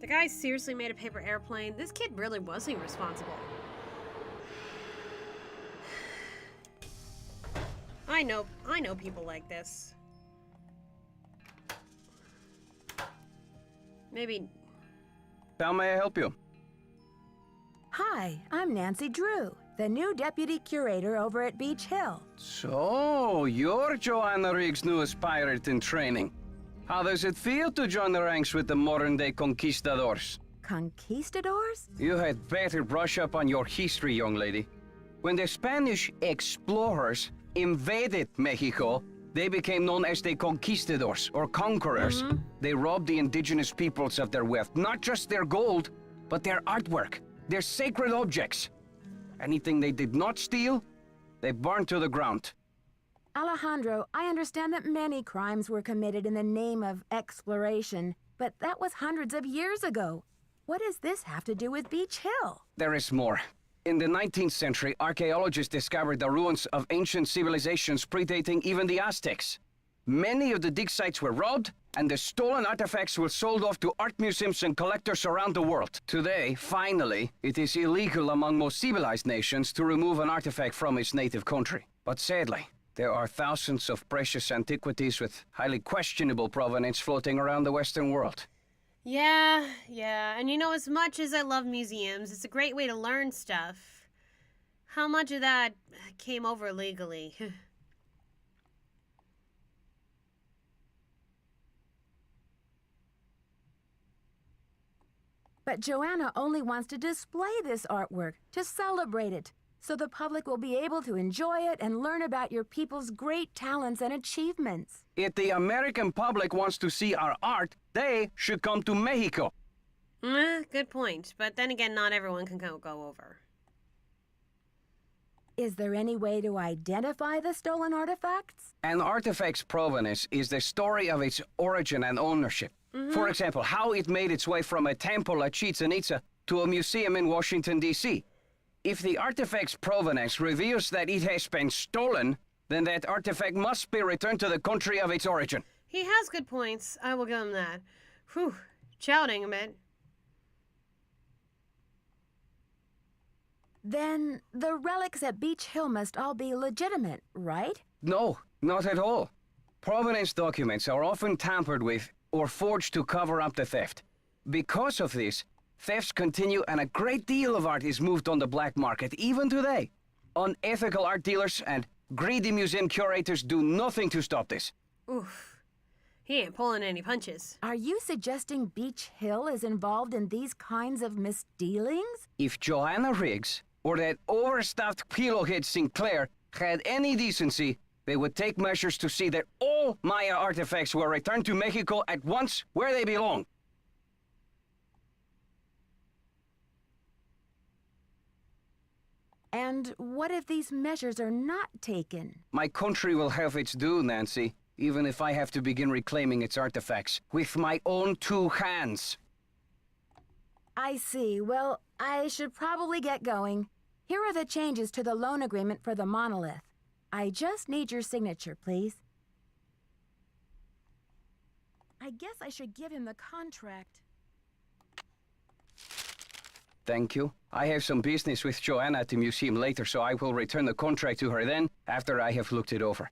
The guy seriously made a paper airplane. This kid really was irresponsible. I know people like this. Maybe. How may I help you? Hi, I'm Nancy Drew, the new deputy curator over at Beach Hill. So, you're Joanna Riggs' newest pirate in training. How does it feel to join the ranks with the modern-day conquistadors? Conquistadors? You had better brush up on your history, young lady. When the Spanish explorers invaded Mexico, they became known as the conquistadors, or conquerors. They robbed the indigenous peoples of their wealth, not just their gold, but their artwork, their sacred objects. Anything they did not steal, they burned to the ground. Alejandro, I understand that many crimes were committed in the name of exploration, but that was hundreds of years ago. What does this have to do with Beach Hill? There is more. In the 19th century, archaeologists discovered the ruins of ancient civilizations predating even the Aztecs. Many of the dig sites were robbed, and the stolen artifacts were sold off to art museums and collectors around the world. Today, finally, it is illegal among most civilized nations to remove an artifact from its native country. But sadly, there are thousands of precious antiquities with highly questionable provenance floating around the Western world. Yeah. And you know, as much as I love museums, it's a great way to learn stuff. How much of that came over legally? But Joanna only wants to display this artwork, to celebrate it, so the public will be able to enjoy it and learn about your people's great talents and achievements. If the American public wants to see our art, they should come to Mexico. Good point. But then again, not everyone can go over. Is there any way to identify the stolen artifacts? An artifact's provenance is the story of its origin and ownership. For example, how it made its way from a temple at Chichen Itza to a museum in Washington, D.C. If the artifact's provenance reveals that it has been stolen, then that artifact must be returned to the country of its origin. He has good points. I will give him that. Whew. Shouting a bit. Then the relics at Beach Hill must all be legitimate, right? No, not at all. Provenance documents are often tampered with or forged to cover up the theft. Because of this, thefts continue and a great deal of art is moved on the black market, even today. Unethical art dealers and greedy museum curators do nothing to stop this. Oof. He ain't pulling any punches. Are you suggesting Beach Hill is involved in these kinds of misdealings? If Joanna Riggs or that overstuffed pillowhead Sinclair had any decency, they would take measures to see that all Maya artifacts were returned to Mexico at once where they belong. And what if these measures are not taken? My country will have its due, Nancy, even if I have to begin reclaiming its artifacts with my own two hands. I see. Well, I should probably get going. Here are the changes to the loan agreement for the monolith. I just need your signature, please. I guess I should give him the contract. Thank you. I have some business with Joanna at the museum later, so I will return the contract to her then, after I have looked it over.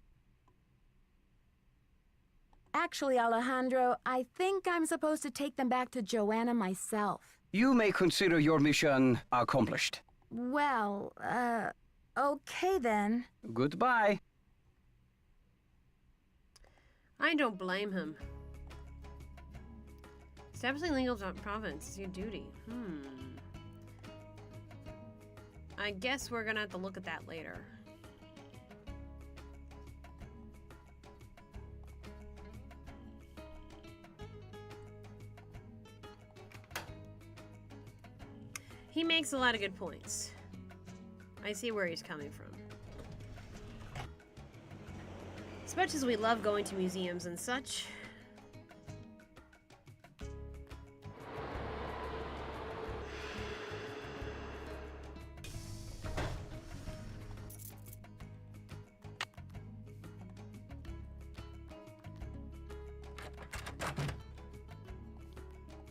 Actually, Alejandro, I think I'm supposed to take them back to Joanna myself. You may consider your mission accomplished. Well, okay then. Goodbye. I don't blame him. Establishing legal province is your duty. I guess we're gonna have to look at that later. He makes a lot of good points. I see where he's coming from. As much as we love going to museums and such,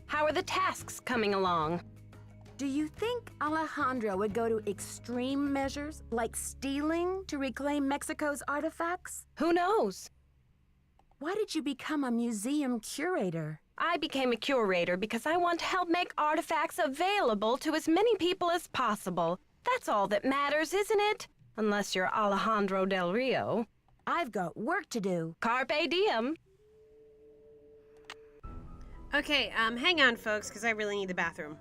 How are the tasks coming along? Do you think Alejandro would go to extreme measures, like stealing, to reclaim Mexico's artifacts? Who knows? Why did you become a museum curator? I became a curator because I want to help make artifacts available to as many people as possible. That's all that matters, isn't it? Unless you're Alejandro Del Rio. I've got work to do. Carpe diem. okay, hang on, folks, because I really need the bathroom.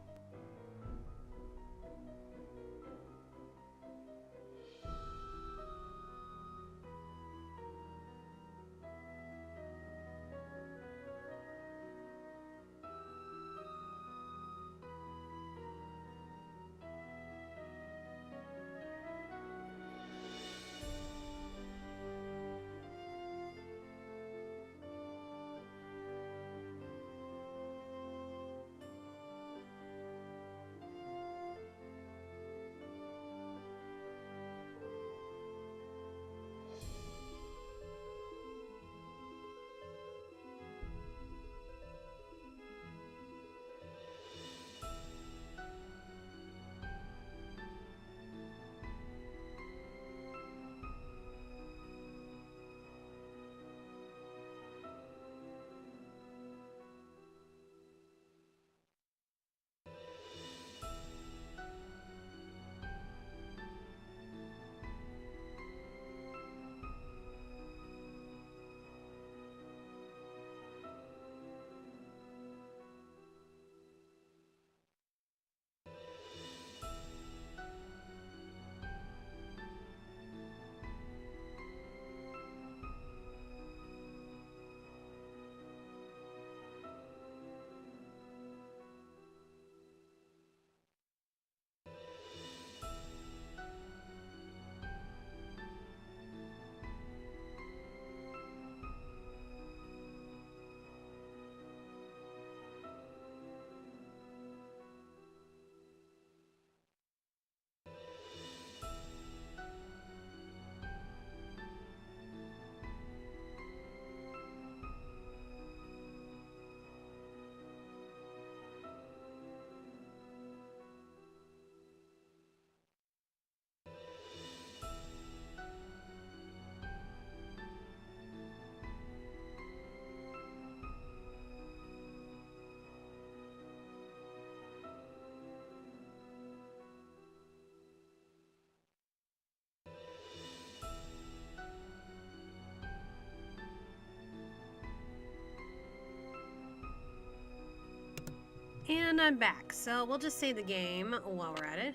And I'm back, so we'll just save the game while we're at it.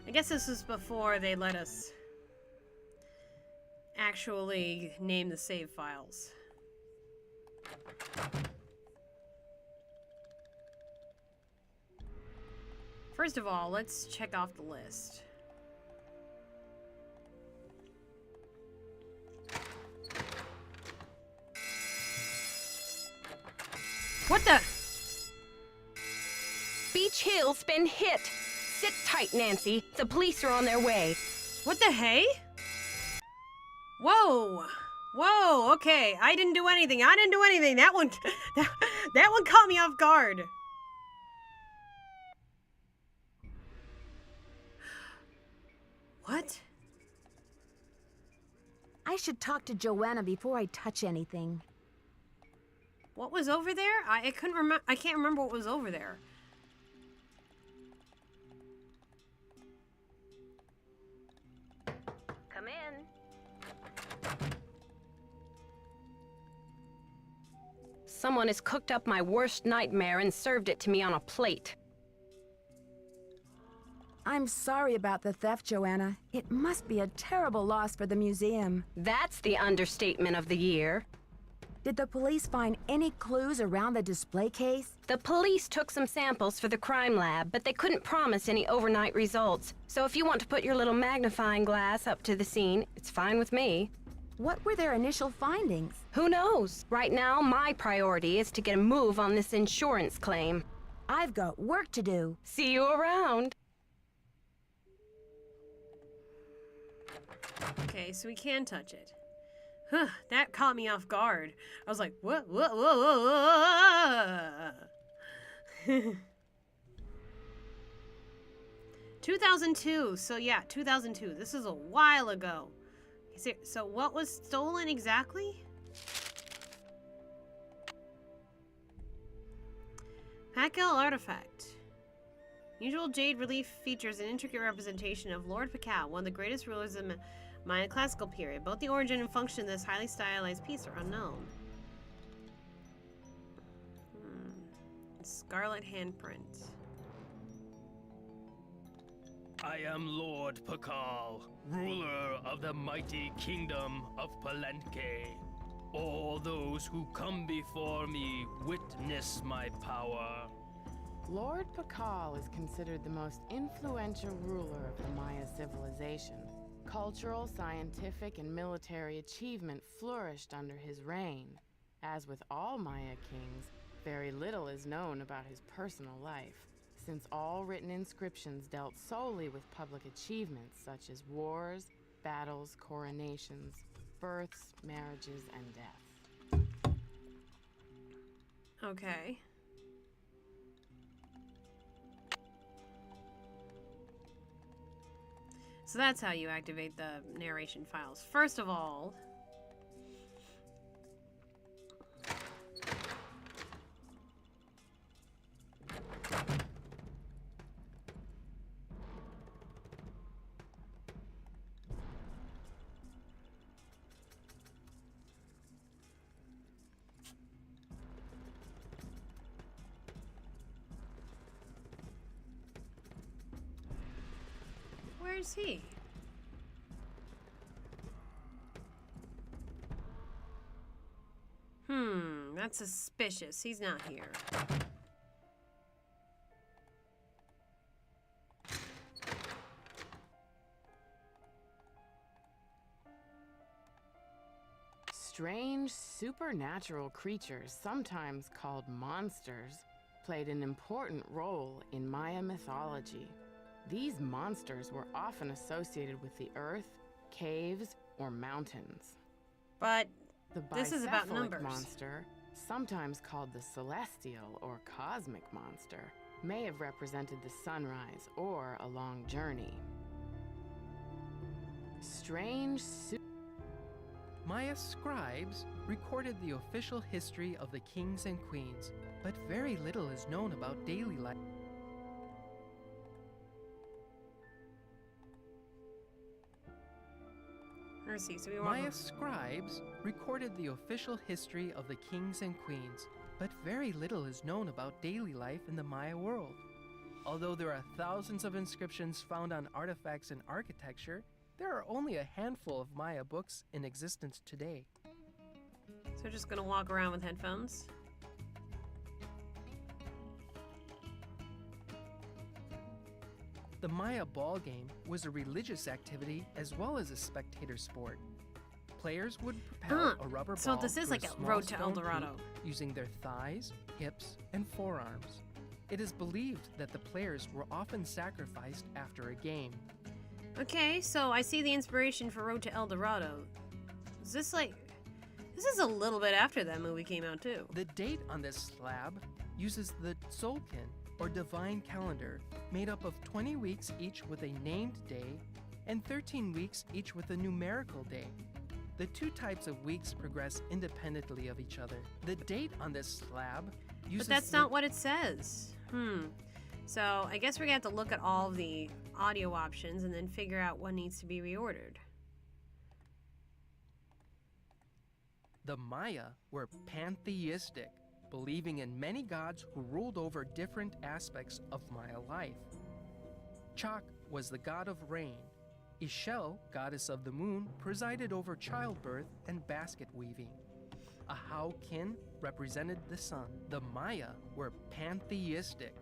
I guess this was before they let us actually name the save files. First of all, let's check off the list. What the? Beach Hill's been hit. Sit tight, Nancy. The police are on their way. What the hey? Whoa! Whoa, okay. I didn't do anything. That one that one caught me off guard. What? I should talk to Joanna before I touch anything. What was over there? I can't remember what was over there. Come in. Someone has cooked up my worst nightmare and served it to me on a plate. I'm sorry about the theft, Joanna. It must be a terrible loss for the museum. That's the understatement of the year. Did the police find any clues around the display case? The police took some samples for the crime lab, but they couldn't promise any overnight results. So if you want to put your little magnifying glass up to the scene, it's fine with me. What were their initial findings? Who knows? Right now, my priority is to get a move on this insurance claim. I've got work to do. See you around. Okay, so we can touch it. Huh, that caught me off guard. I was like, what? 2002. So yeah, 2002. This is a while ago. So what was stolen exactly? Hackell artifact. Usual jade relief features an intricate representation of Lord Pakal, one of the greatest rulers of the Mayan classical period. Both the origin and function of this highly stylized piece are unknown. Scarlet handprint. I am Lord Pakal, ruler of the mighty kingdom of Palenque. All those who come before me witness my power. Lord Pakal is considered the most influential ruler of the Maya civilization. Cultural, scientific, and military achievement flourished under his reign. As with all Maya kings, very little is known about his personal life, since all written inscriptions dealt solely with public achievements such as wars, battles, coronations, births, marriages, and deaths. Okay. So that's how you activate the narration files. First of all, where's he? That's suspicious. He's not here. Strange supernatural creatures, sometimes called monsters, played an important role in Maya mythology. These monsters were often associated with the earth, caves, or mountains. But the this is about numbers. Monster, sometimes called the celestial or cosmic monster, may have represented the sunrise or a long journey. Maya scribes recorded the official history of the kings and queens, but very little is known about daily life. So Maya scribes recorded the official history of the kings and queens, but very little is known about daily life in the Maya world. Although there are thousands of inscriptions found on artifacts and architecture, there are only a handful of Maya books in existence today. So we're just gonna walk around with headphones? The Maya ball game was a religious activity as well as a spectator sport. Players would propel a rubber ball so this is through like a small road to El stone Dorado. hoop using their thighs, hips, and forearms. It is believed that the players were often sacrificed after a game. Okay, so I see the inspiration for Road to El Dorado. Is this like... This is a little bit after that movie came out, too. The date on this slab uses the Tzolk'in, or divine calendar, made up of 20 weeks each with a named day, and 13 weeks each with a numerical day. The two types of weeks progress independently of each other. The date on this slab uses... But that's not what it says. So I guess we're gonna have to look at all of the audio options and then figure out what needs to be reordered. The Maya were pantheistic, believing in many gods who ruled over different aspects of Maya life. Chak was the god of rain. Ixchel, goddess of the moon, presided over childbirth and basket weaving. Ahau Kin represented the sun. The Maya were pantheistic.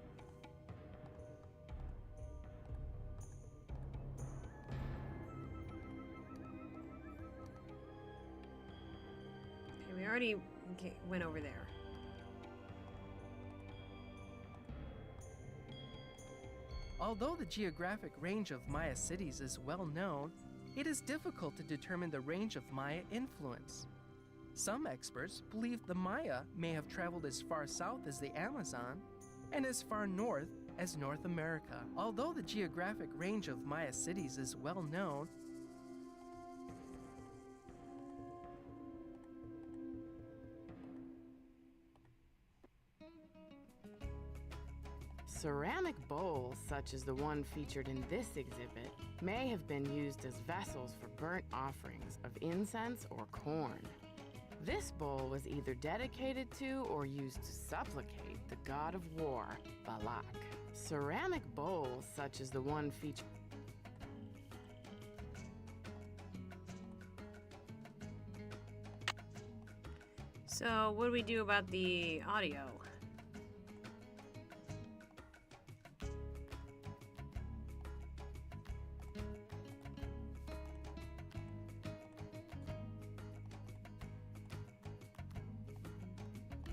Okay, we already went over there. Although the geographic range of Maya cities is well known, it is difficult to determine the range of Maya influence. Some experts believe the Maya may have traveled as far south as the Amazon and as far north as North America. Although the geographic range of Maya cities is well known, Ceramic bowls, such as the one featured in this exhibit, may have been used as vessels for burnt offerings of incense or corn. This bowl was either dedicated to or used to supplicate the god of war, Balak. Ceramic bowls, such as the one featured... So what do we do about the audio?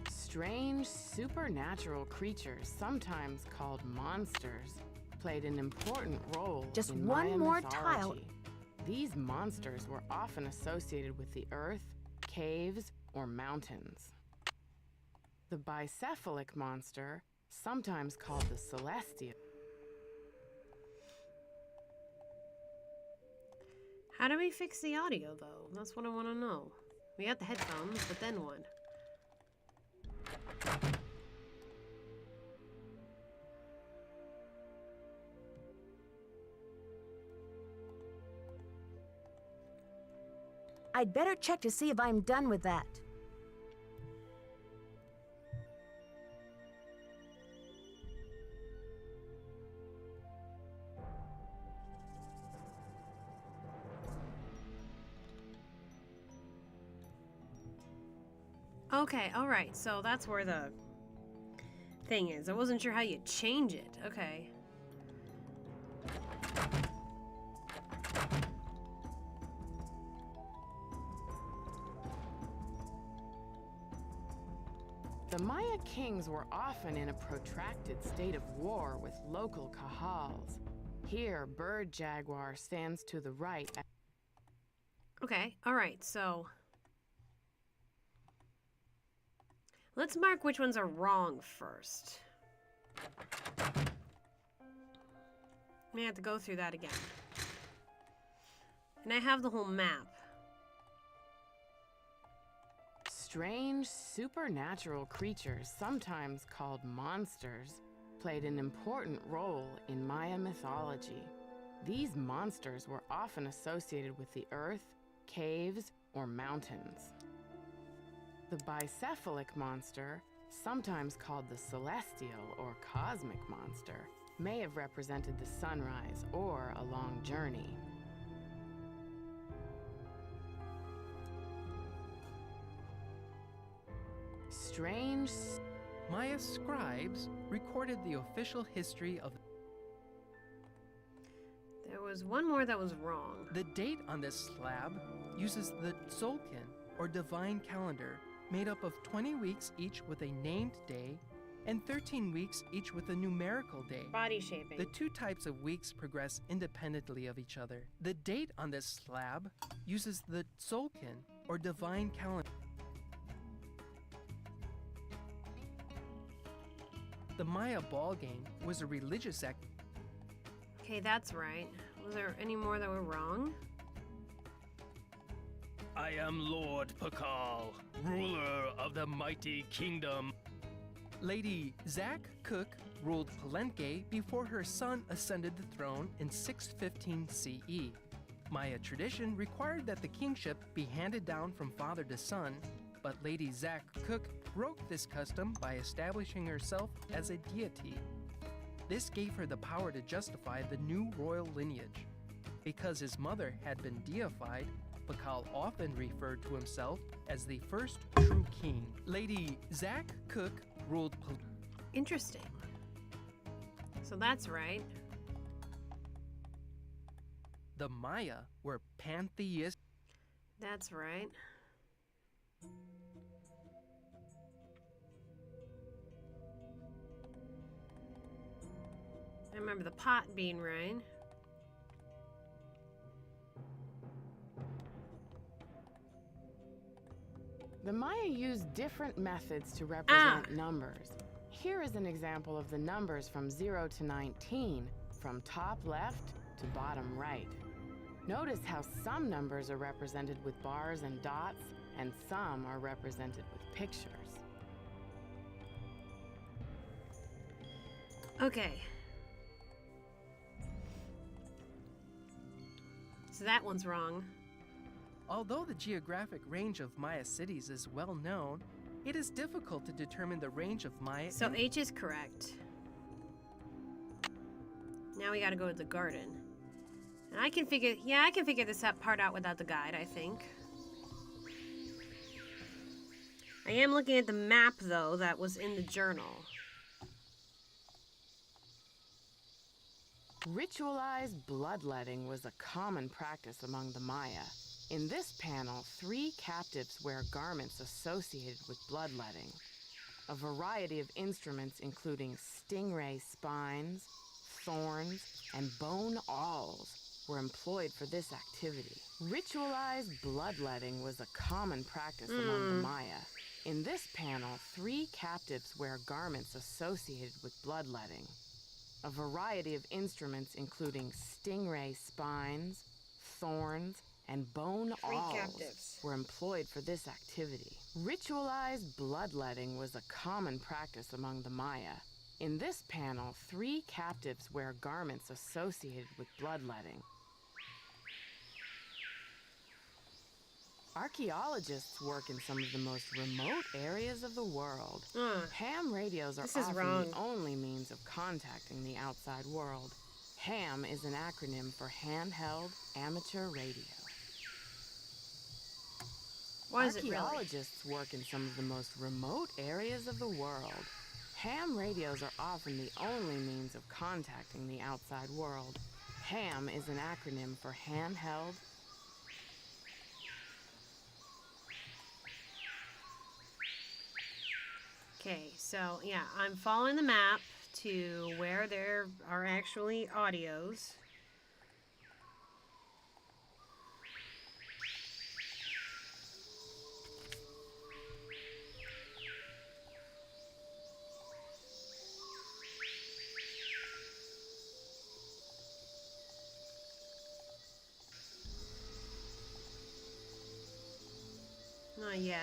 Strange supernatural creatures, sometimes called monsters, played an important role Just in one Maya more mythology. tile. These monsters were often associated with the earth, caves, or mountains. The bicephalic monster, sometimes called the celestial. How do we fix the audio, though? That's what I want to know. We got the headphones, but then what? I'd better check to see if I'm done with that. Okay, alright, so that's where the thing is. I wasn't sure how you change it. Okay. The Maya kings were often in a protracted state of war with local Kahals. Here, Bird Jaguar stands to the right. Okay, alright, so... let's mark which ones are wrong first. May have to go through that again. And I have the whole map. Strange supernatural creatures, sometimes called monsters, played an important role in Maya mythology. These monsters were often associated with the earth, caves, or mountains. The bicephalic monster, sometimes called the celestial or cosmic monster, may have represented the sunrise or a long journey. Strange... Maya scribes recorded the official history of... There was one more that was wrong. The date on this slab uses the Tzolk'in, or divine calendar, made up of 20 weeks each with a named day, and 13 weeks each with a numerical day. Body shaping. The two types of weeks progress independently of each other. The date on this slab uses the Tzolk'in, or divine calendar. The Maya ball game was a religious act. Okay, that's right. Was there any more that were wrong? I am Lord Pakal, ruler of the mighty kingdom. Lady Zack Cook ruled Palenque before her son ascended the throne in 615 CE. Maya tradition required that the kingship be handed down from father to son, but Lady Zack Cook broke this custom by establishing herself as a deity. This gave her the power to justify the new royal lineage. Because his mother had been deified, Pakal often referred to himself as the first true king. Lady Zack Cook ruled Interesting. So that's right. The Maya were pantheistic. That's right. I remember the pot being right. The Maya used different methods to represent numbers. Here is an example of the numbers from 0 to 19, from top left to bottom right. Notice how some numbers are represented with bars and dots, and some are represented with pictures. Okay. So that one's wrong. Although the geographic range of Maya cities is well known, it is difficult to determine the range of Maya. So H is correct. Now we gotta go to the garden. And I can figure this part out without the guide, I think. I am looking at the map, though, that was in the journal. Ritualized bloodletting was a common practice among the Maya. In this panel, 3 captives wear garments associated with bloodletting. A variety of instruments including stingray spines, thorns, and bone awls were employed for this activity. Ritualized bloodletting was a common practice among the Maya. In this panel, 3 captives wear garments associated with bloodletting. A variety of instruments including stingray spines, thorns, and bone awls were employed for this activity. Ritualized bloodletting was a common practice among the Maya. In this panel, 3 captives wear garments associated with bloodletting. Archaeologists work in some of the most remote areas of the world. Ham radios are often the only means of contacting the outside world. HAM is an acronym for Handheld Amateur Radio. Why is it really? Archaeologists work in some of the most remote areas of the world. Ham radios are often the only means of contacting the outside world. HAM is an acronym for Handheld. Okay, so yeah, I'm following the map to where there are actually audios. Not yet.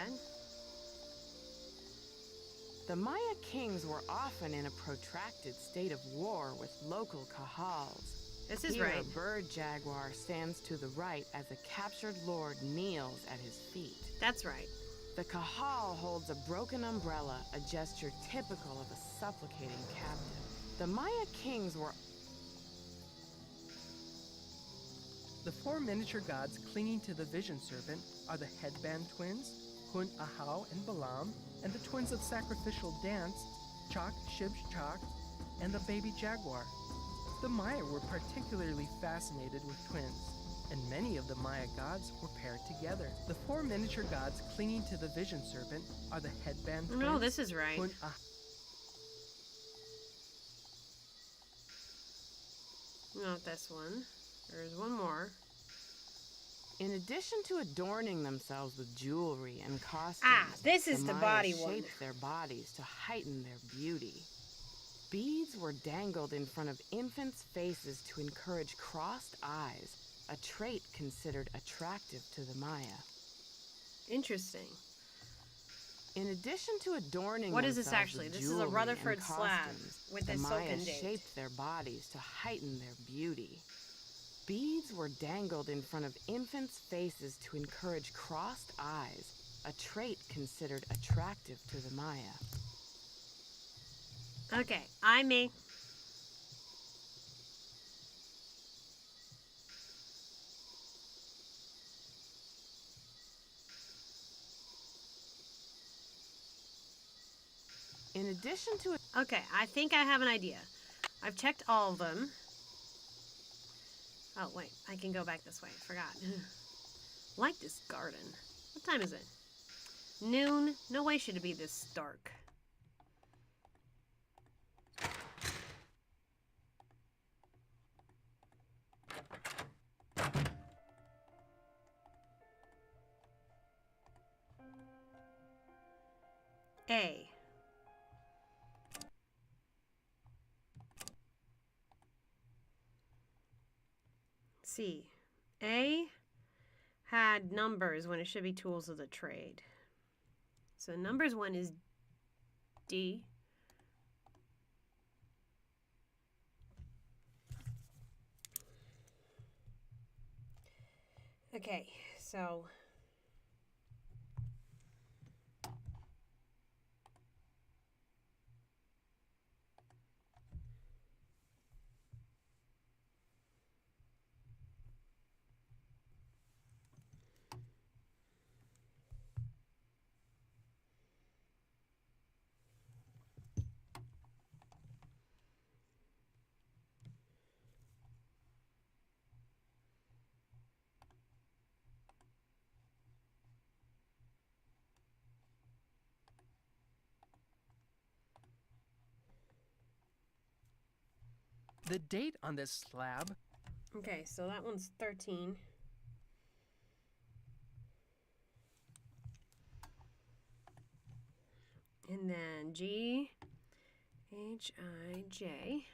The Maya kings were often in a protracted state of war with local kahals. This is Here, right. a bird jaguar stands to the right as a captured lord kneels at his feet. That's right. The kahal holds a broken umbrella, a gesture typical of a supplicating captive. The Maya kings were... The 4 miniature gods clinging to the vision serpent are the headband twins, Hun Ahau and Balaam, and the twins of sacrificial dance, Chak Shib Chak, and the baby jaguar. The Maya were particularly fascinated with twins, and many of the Maya gods were paired together. The 4 miniature gods clinging to the vision serpent are the headband twins. No, this is right. Not this one. There's one more. In addition to adorning themselves with jewelry and costumes, this is the Maya body one. shaped their bodies to heighten their beauty. Beads were dangled in front of infants' faces to encourage crossed eyes, a trait considered attractive to the Maya. Interesting. In addition to adorning What is this themselves actually? with This is a jewelry Rutherford and slab costumes, with the this Maya silken date. shaped their bodies to heighten their beauty. Beads were dangled in front of infants' faces to encourage crossed eyes, a trait considered attractive to the Maya. Okay, me. In addition to Okay, I think I have an idea. I've checked all of them. Oh, wait, I can go back this way. Forgot. Like this garden. What time is it? Noon? No way should it be this dark. A. C. A had numbers when it should be tools of the trade. So numbers one is D. Okay, so The date on this slab. okay, so that one's 13. And then G, H, I, J.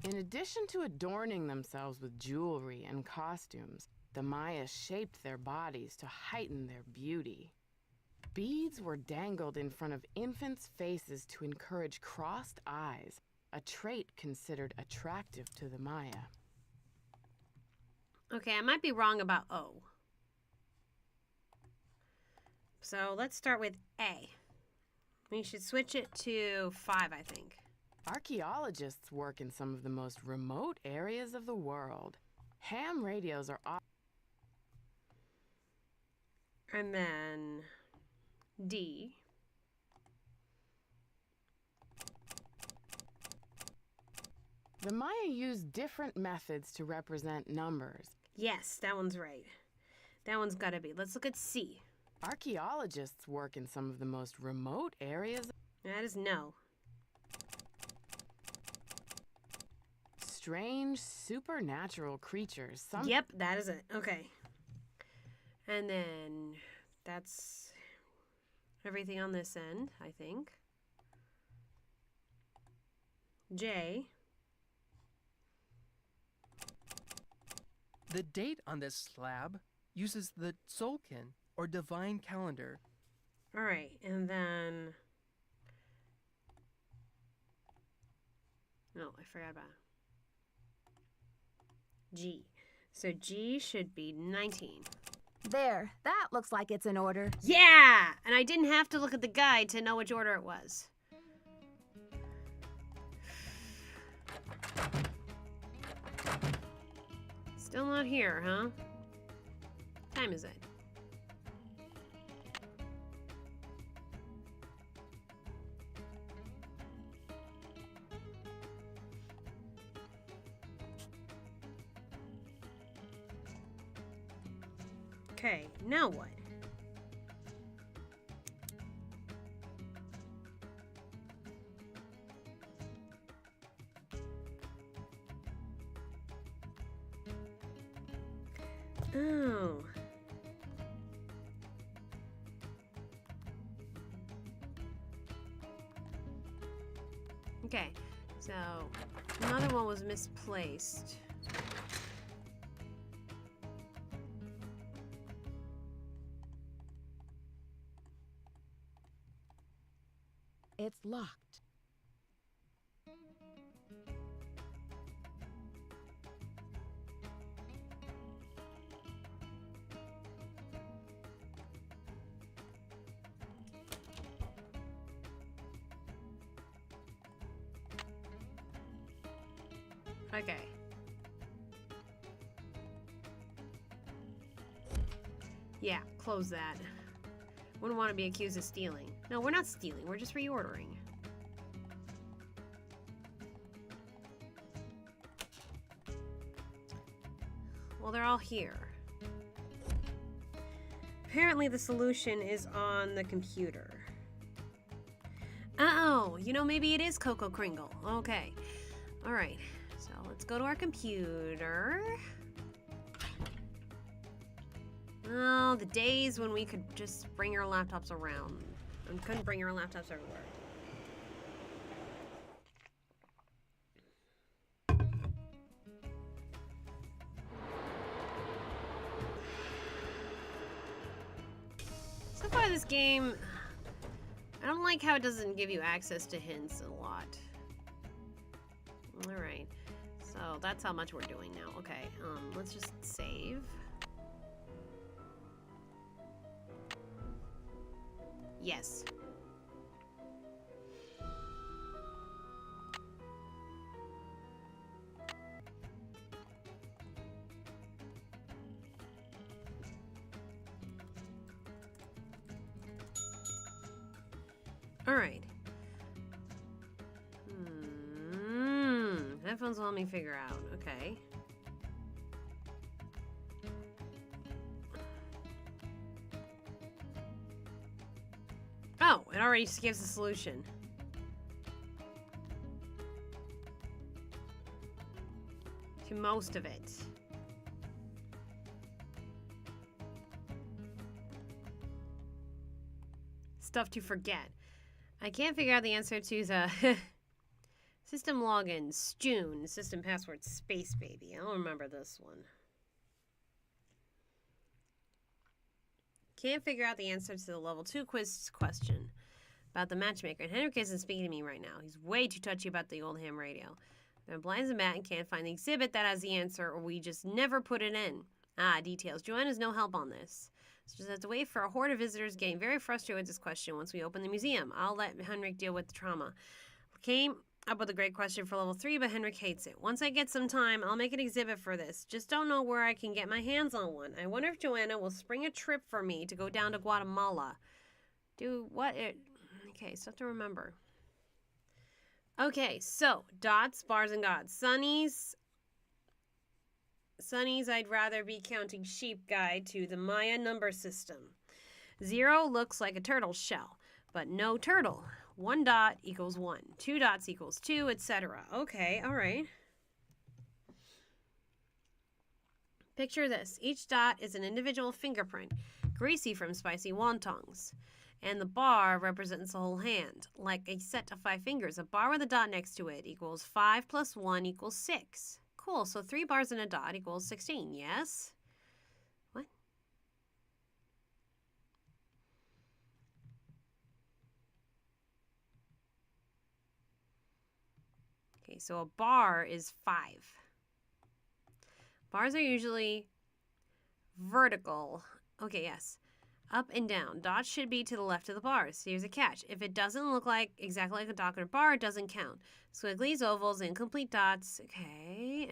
In addition to adorning themselves with jewelry and costumes, the Maya shaped their bodies to heighten their beauty. Beads were dangled in front of infants' faces to encourage crossed eyes, a trait considered attractive to the Maya. Okay, I might be wrong about O. So let's start with A. We should switch it to 5, I think. Archaeologists work in some of the most remote areas of the world. Ham radios are And then D. The Maya used different methods to represent numbers. Yes, that one's right. That one's gotta be. Let's look at C. Archaeologists work in some of the most remote areas. That is no. Strange, supernatural creatures. Yep, that is it. Okay. And then that's everything on this end, I think. J. The date on this slab uses the Tzolk'in, or divine calendar. All right, and then... No, I forgot about G. So G should be 19. There, that looks like it's in order. Yeah! And I didn't have to look at the guide to know which order it was. Still not here, huh? What time is it? Okay, now what? Oh. Okay, so another one was misplaced. It's locked. Okay. Yeah, close that. Wouldn't want to be accused of stealing. No, we're not stealing. We're just reordering. Well, they're all here. Apparently the solution is on the computer. Oh, you know, maybe it is Coco Kringle. Okay. All right. So let's go to our computer. Oh, the days when we could just bring our laptops around and couldn't bring our laptops everywhere. So far this game, I don't like how it doesn't give you access to hints a lot. Alright, so that's how much we're doing now. Okay, let's just save. Yes. Alright. Headphones will let me figure out. Okay. Oh, it already gives the solution. To most of it. Stuff to forget. I can't figure out the answer to the system login, June, system password, space baby. I don't remember this one. Can't figure out the answer to the level 2 quiz question about the matchmaker. And Henrik isn't speaking to me right now. He's way too touchy about the old ham radio. They're blind as a bat and can't find the exhibit that has the answer, or we just never put it in. Ah, details. Joanna's no help on this. So just have to wait for a horde of visitors getting very frustrated with this question once we open the museum. I'll let Henrik deal with the trauma. Came up with a great question for level 3, but Henrik hates it. Once I get some time, I'll make an exhibit for this. Just don't know where I can get my hands on one. I wonder if Joanna will spring a trip for me to go down to Guatemala. Do what it... Okay, stuff to remember. Okay, so, dots, bars, and gods. Sunny's I'd rather be counting sheep guide to the Maya number system. 0 looks like a turtle shell, but no turtle. 1 dot equals 1. 2 dots equals 2, etc. Okay, all right. Picture this. Each dot is an individual fingerprint, greasy from spicy wontons. And the bar represents the whole hand, like a set of 5 fingers. A bar with a dot next to it equals 5 plus 1 equals 6. Cool, so 3 bars and a dot equals 16, yes? What? Okay, so a bar is 5. Bars are usually vertical. Okay, yes. Up and down. Dots should be to the left of the bars. Here's a catch. If it doesn't look like exactly like a dot or a bar, it doesn't count. Squigglies, ovals, incomplete dots. Okay.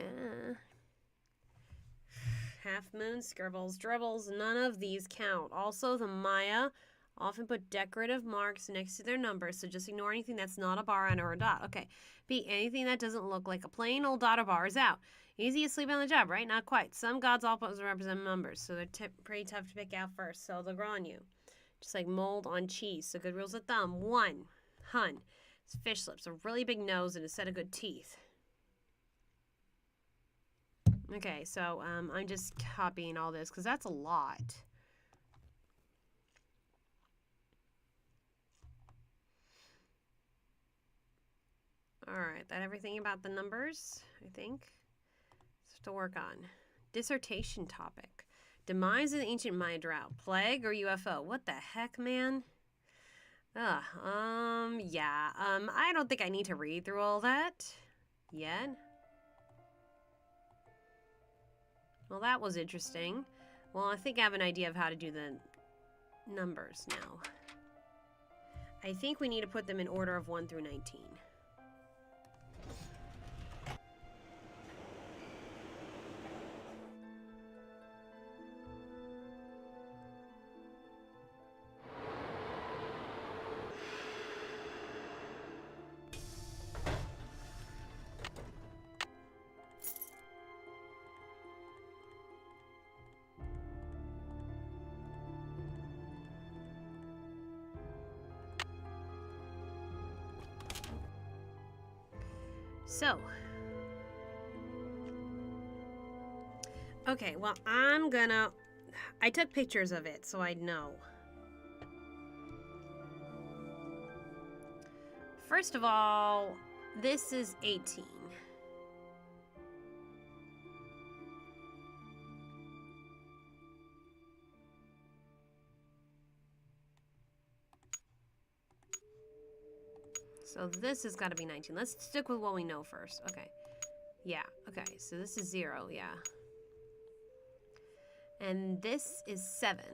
Half moons, scribbles, dribbles. None of these count. Also, the Maya often put decorative marks next to their numbers, so just ignore anything that's not a bar and or a dot. Okay. B, anything that doesn't look like a plain old dot or bar is out. Easy asleep on the job, right? Not quite. Some gods also represent numbers, so they're pretty tough to pick out first, so they'll grow on you. Just like mold on cheese. So good rules of thumb. 1, Hun. It's fish lips, a really big nose, and a set of good teeth. Okay, so I'm just copying all this because that's a lot. Alright, that everything about the numbers, I think. Stuff to work on. Dissertation topic. Demise of the ancient Maya drought. Plague or UFO? What the heck, man? Yeah. I don't think I need to read through all that yet. Well, that was interesting. Well, I think I have an idea of how to do the numbers now. I think we need to put them in order of 1 through 19. So, okay, well, I took pictures of it so I'd know. First of all, this is 18. So this has got to be 19. Let's stick with what we know first. Okay. Yeah, okay. So this is 0, yeah. And this is 7.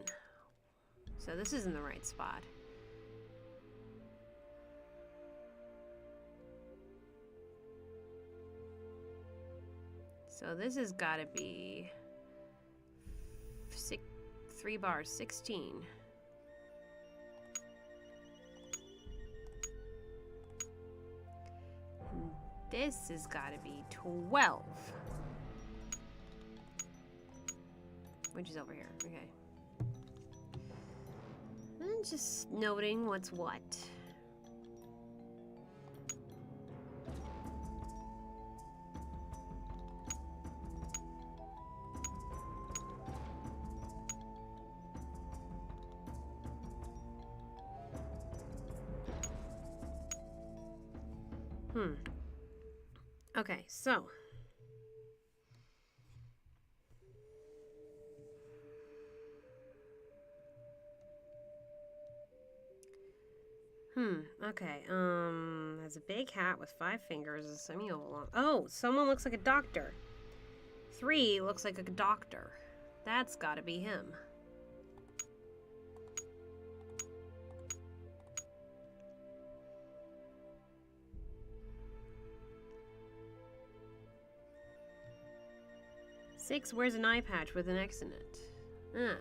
So this is in the right spot. So this has got to be 3 bars, 16. This has got to be 12. Which is over here. Okay. And just noting what's what. Okay, so okay, has a big hat with 5 fingers, a semi-oval. Oh, someone looks like a doctor. 3 looks like a doctor. That's gotta be him. Six wears an eye patch with an X in it. Ah.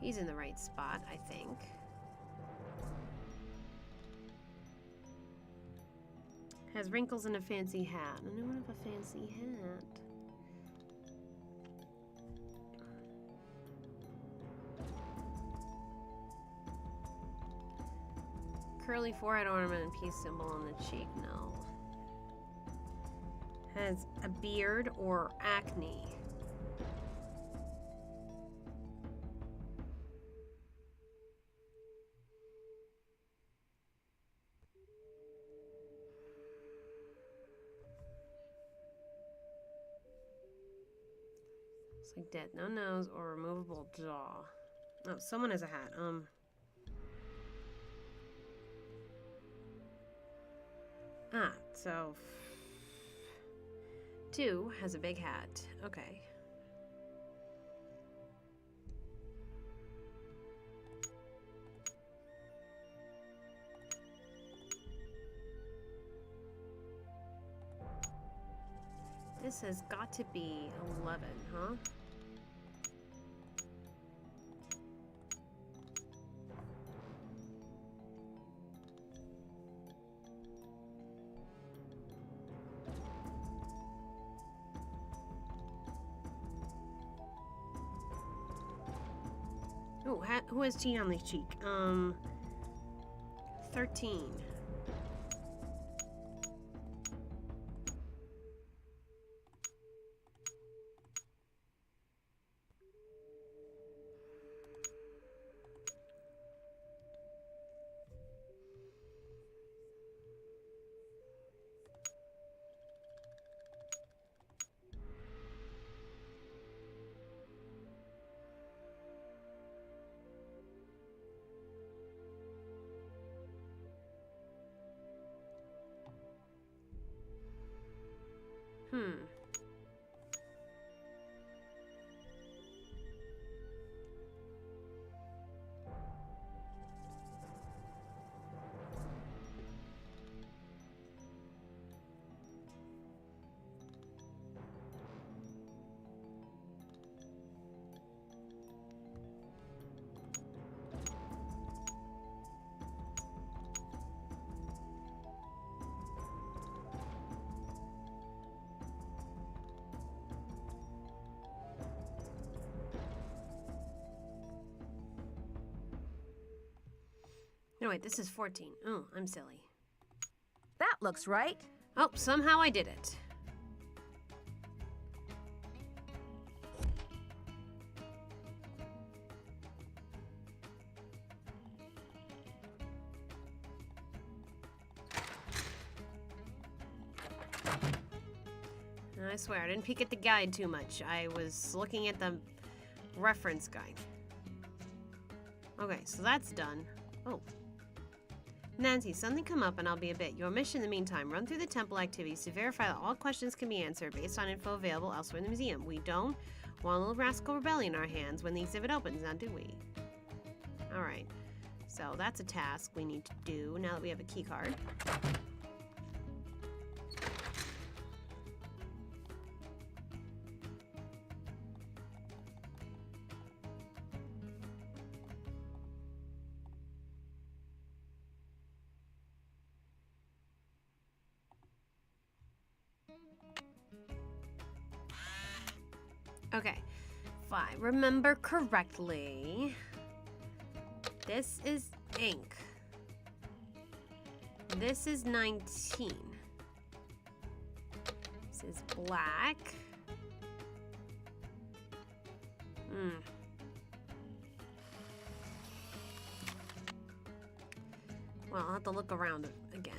He's in the right spot, I think. Has wrinkles and a fancy hat. I don't have a fancy hat. Curly forehead ornament and peace symbol on the cheek. No. Has a beard or acne. Looks like dead. No nose or removable jaw. Oh, someone has a hat. So 2 has a big hat. Okay. This has got to be 11, huh? Oh, who has tea on the cheek? 13. No, wait, this is 14. Oh, I'm silly. That looks right. Oh, somehow I did it. I swear, I didn't peek at the guide too much. I was looking at the reference guide. Okay, so that's done. Oh. Nancy, something come up and I'll be a bit. Your mission in the meantime, run through the temple activities to verify that all questions can be answered based on info available elsewhere in the museum. We don't want a little rascal rebellion in our hands when the exhibit opens, now do we? Alright, so that's a task we need to do now that we have a key card. Okay, 5. Remember correctly. This is ink. This is 19. This is black. Well, I'll have to look around again.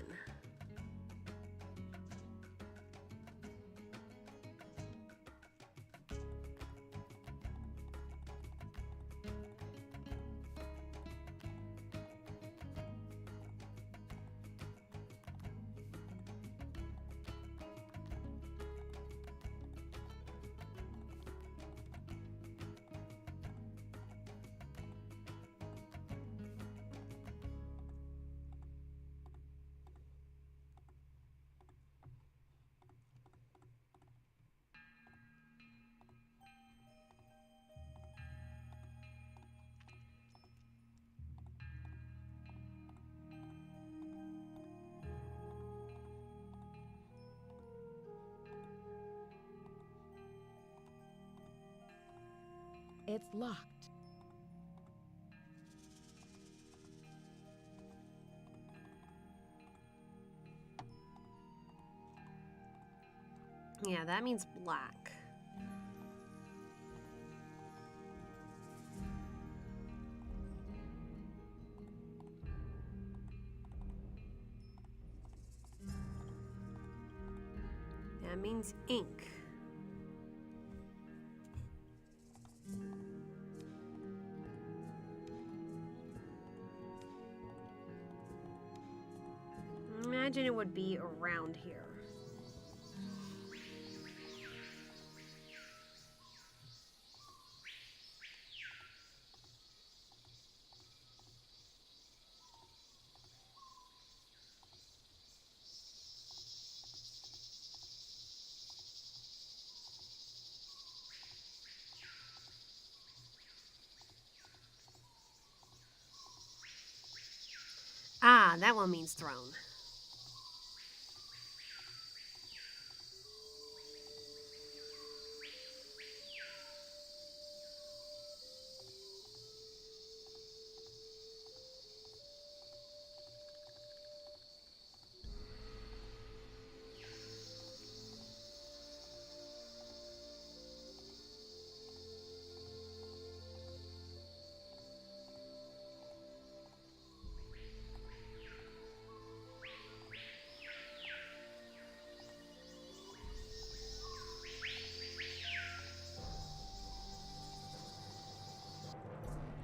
It's locked. Yeah, that means black. That means ink. Imagine it would be around here. Ah, that one means throne.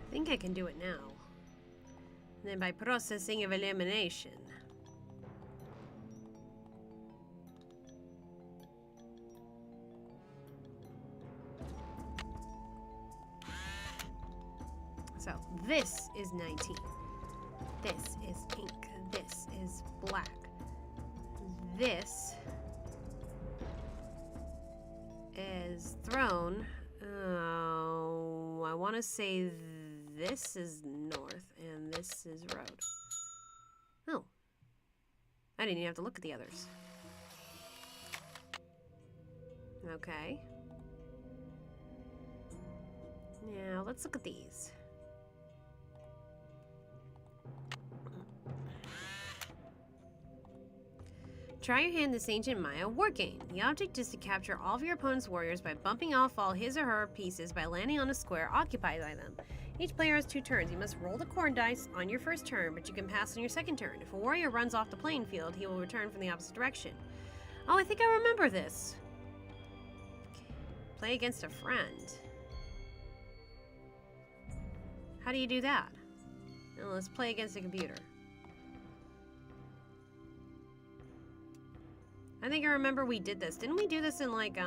I think I can do it now. And then by processing of elimination. So this is 19. This is ink. This is black. This is throne. Oh, I want to say this is north and this is road. Oh. I didn't even have to look at the others. Okay. Now, let's look at these. Try your hand this ancient Maya war game. The object is to capture all of your opponent's warriors by bumping off all his or her pieces by landing on a square occupied by them. Each player has 2 turns. You must roll the corn dice on your first turn, but you can pass on your second turn. If a warrior runs off the playing field, he will return from the opposite direction. Oh, I think I remember this. Play against a friend. How do you do that? Well, let's play against a computer. I think I remember we did this. Didn't we do this in like,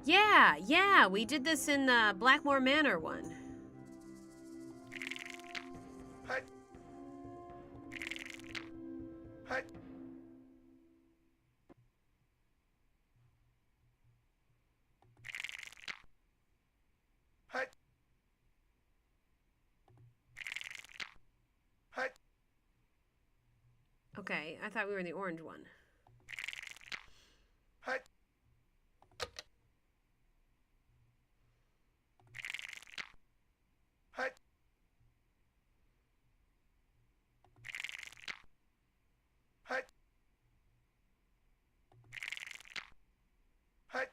Yeah, we did this in the Blackmore Manor one. Hi. Hi. Hi. Hi. Okay, I thought we were the orange one. Hi. Hi. Hi. Hi.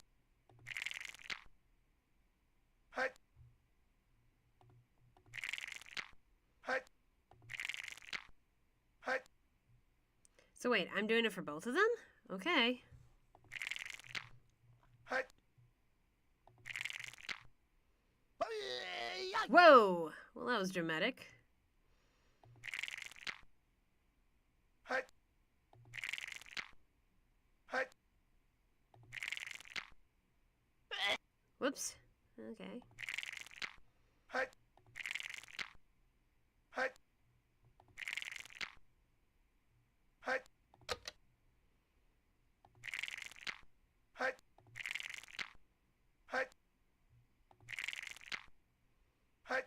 Hi. Hi. Hi. So wait, I'm doing it for both of them? Okay. Hi. Whoa! Well, that was dramatic. Hi. Hi. Whoops. Okay. Hi. Hi. Hi. Hi. Hi. Hi.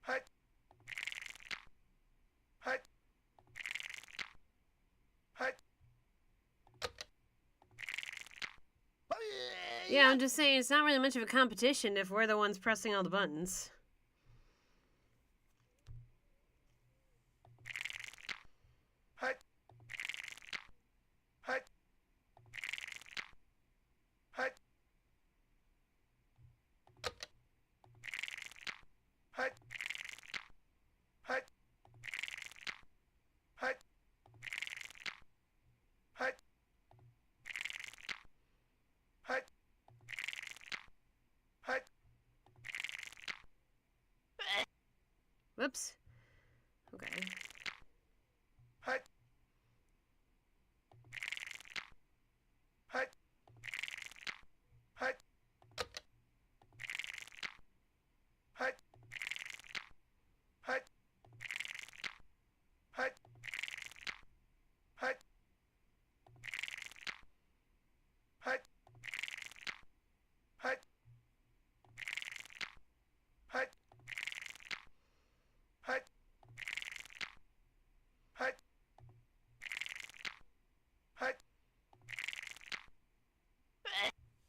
Hi. Hi. Hi. Yeah, I'm just saying it's not really much of a competition if we're the ones pressing all the buttons. Hi. Hi. Hi. Hi. Hi. Hi. Hi. Hi. Hi. Whoops. Okay. Hi. Hi. Hi. Hi. Hi. Hi. Hi. Hi. Hi. Hi. Hi. Hi. Hi.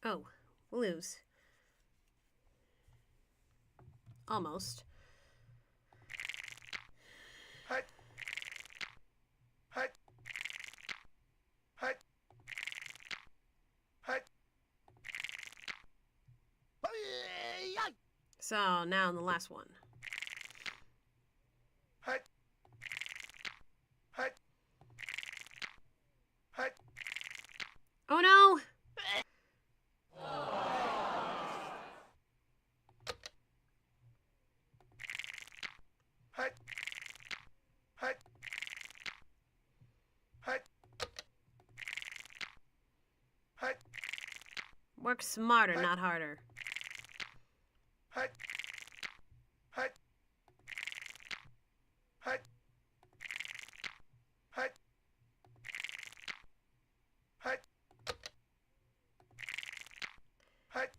Oh, lose. Almost. Hi. Hi. Hi. Hi. So, now in the last one. Hi. Hi. Hi. Oh no! Hi. Hi. Hi. Hi. Work smarter, Hi. not harder.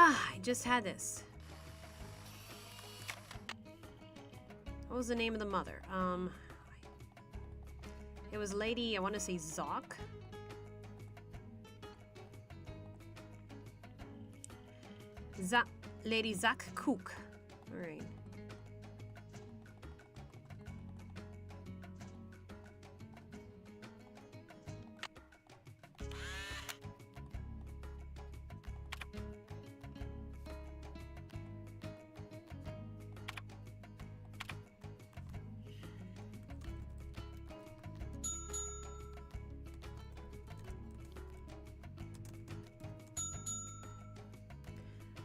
Ah, I just had this. What was the name of the mother? It was Lady, I want to say Zoc. Lady Zack Kook. All right.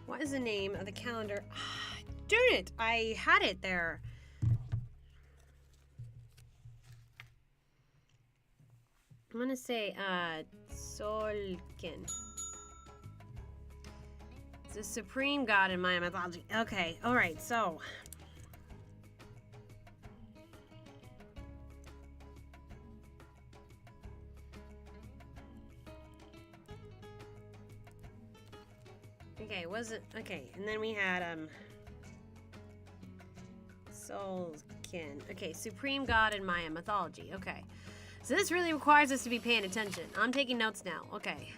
What is the name of the calendar? Ah, darn it! I had it there. I'm gonna say, Solkin. It's the supreme god in Maya mythology. Okay, alright, so. Okay, was it? Okay, and then we had, Solkin. Okay, supreme god in Maya mythology. Okay. So this really requires us to be paying attention. I'm taking notes now. Okay.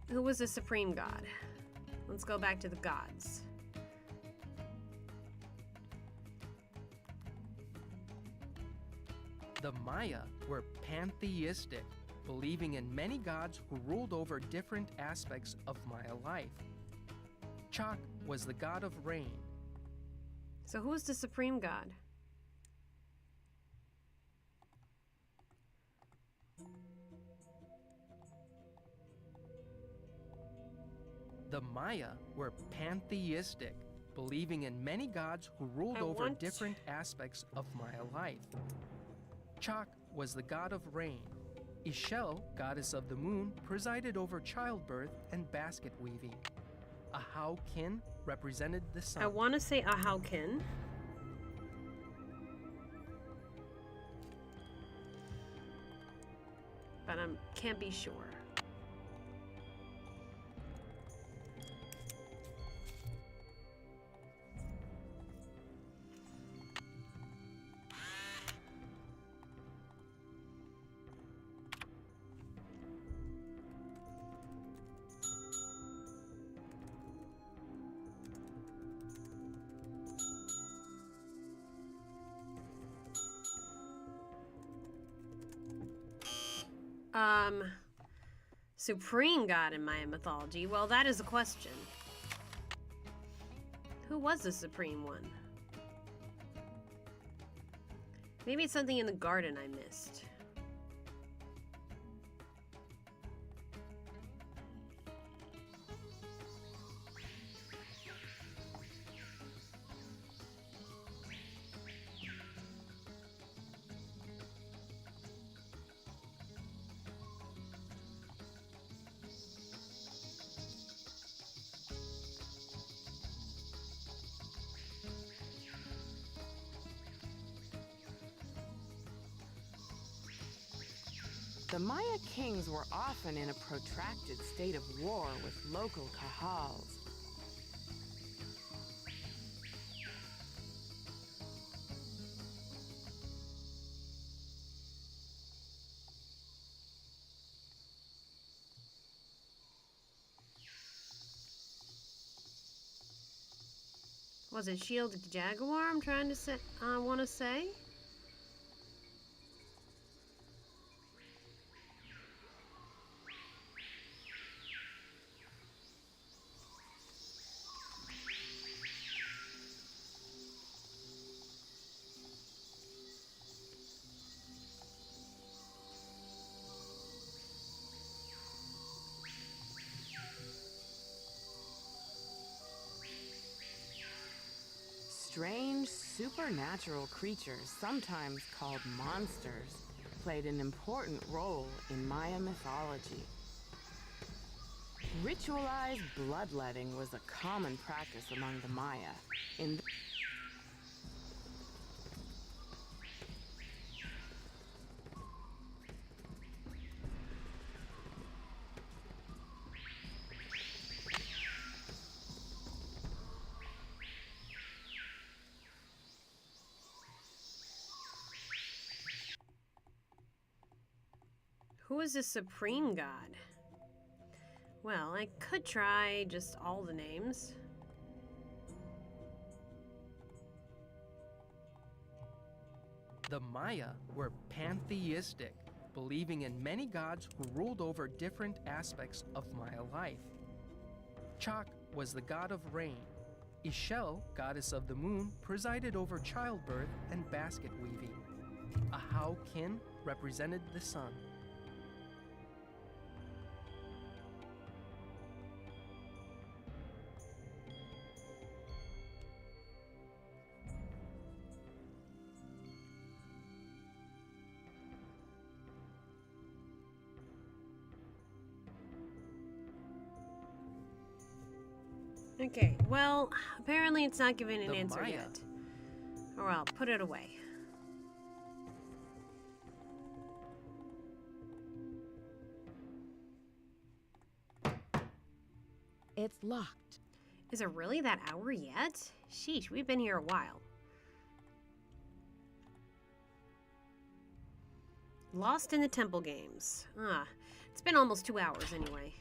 Who was the supreme god? Let's go back to the gods. The Maya were pantheistic, believing in many gods who ruled over different aspects of Maya life. Chak was the god of rain. So who's the supreme god? The Maya were pantheistic, believing in many gods who ruled over different aspects of Maya life. Chak was the god of rain. Ishel, goddess of the moon, presided over childbirth and basket weaving. Ahaukin represented the sun. I want to say Ahaukin. But I can't be sure. Supreme god in Maya mythology? Well, that is a question. Who was the supreme one? Maybe it's something in the garden I missed. The Maya kings were often in a protracted state of war with local kahals. Was it Shielded Jaguar? I'm trying to say. I want to say. Strange, supernatural creatures, sometimes called monsters, played an important role in Maya mythology. Ritualized bloodletting was a common practice among the Maya. Who is the supreme god? Well, I could try just all the names. The Maya were pantheistic, believing in many gods who ruled over different aspects of Maya life. Chak was the god of rain. Ishel, goddess of the moon, presided over childbirth and basket weaving. Ahau Kin represented the sun. Okay, well, apparently it's not giving an The answer Maya. yet. Or I'll put it away. It's locked. Is it really that hour yet? Sheesh, we've been here a while. Lost in the Temple Games. It's been almost 2 hours anyway.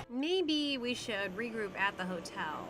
Maybe we should regroup at the hotel.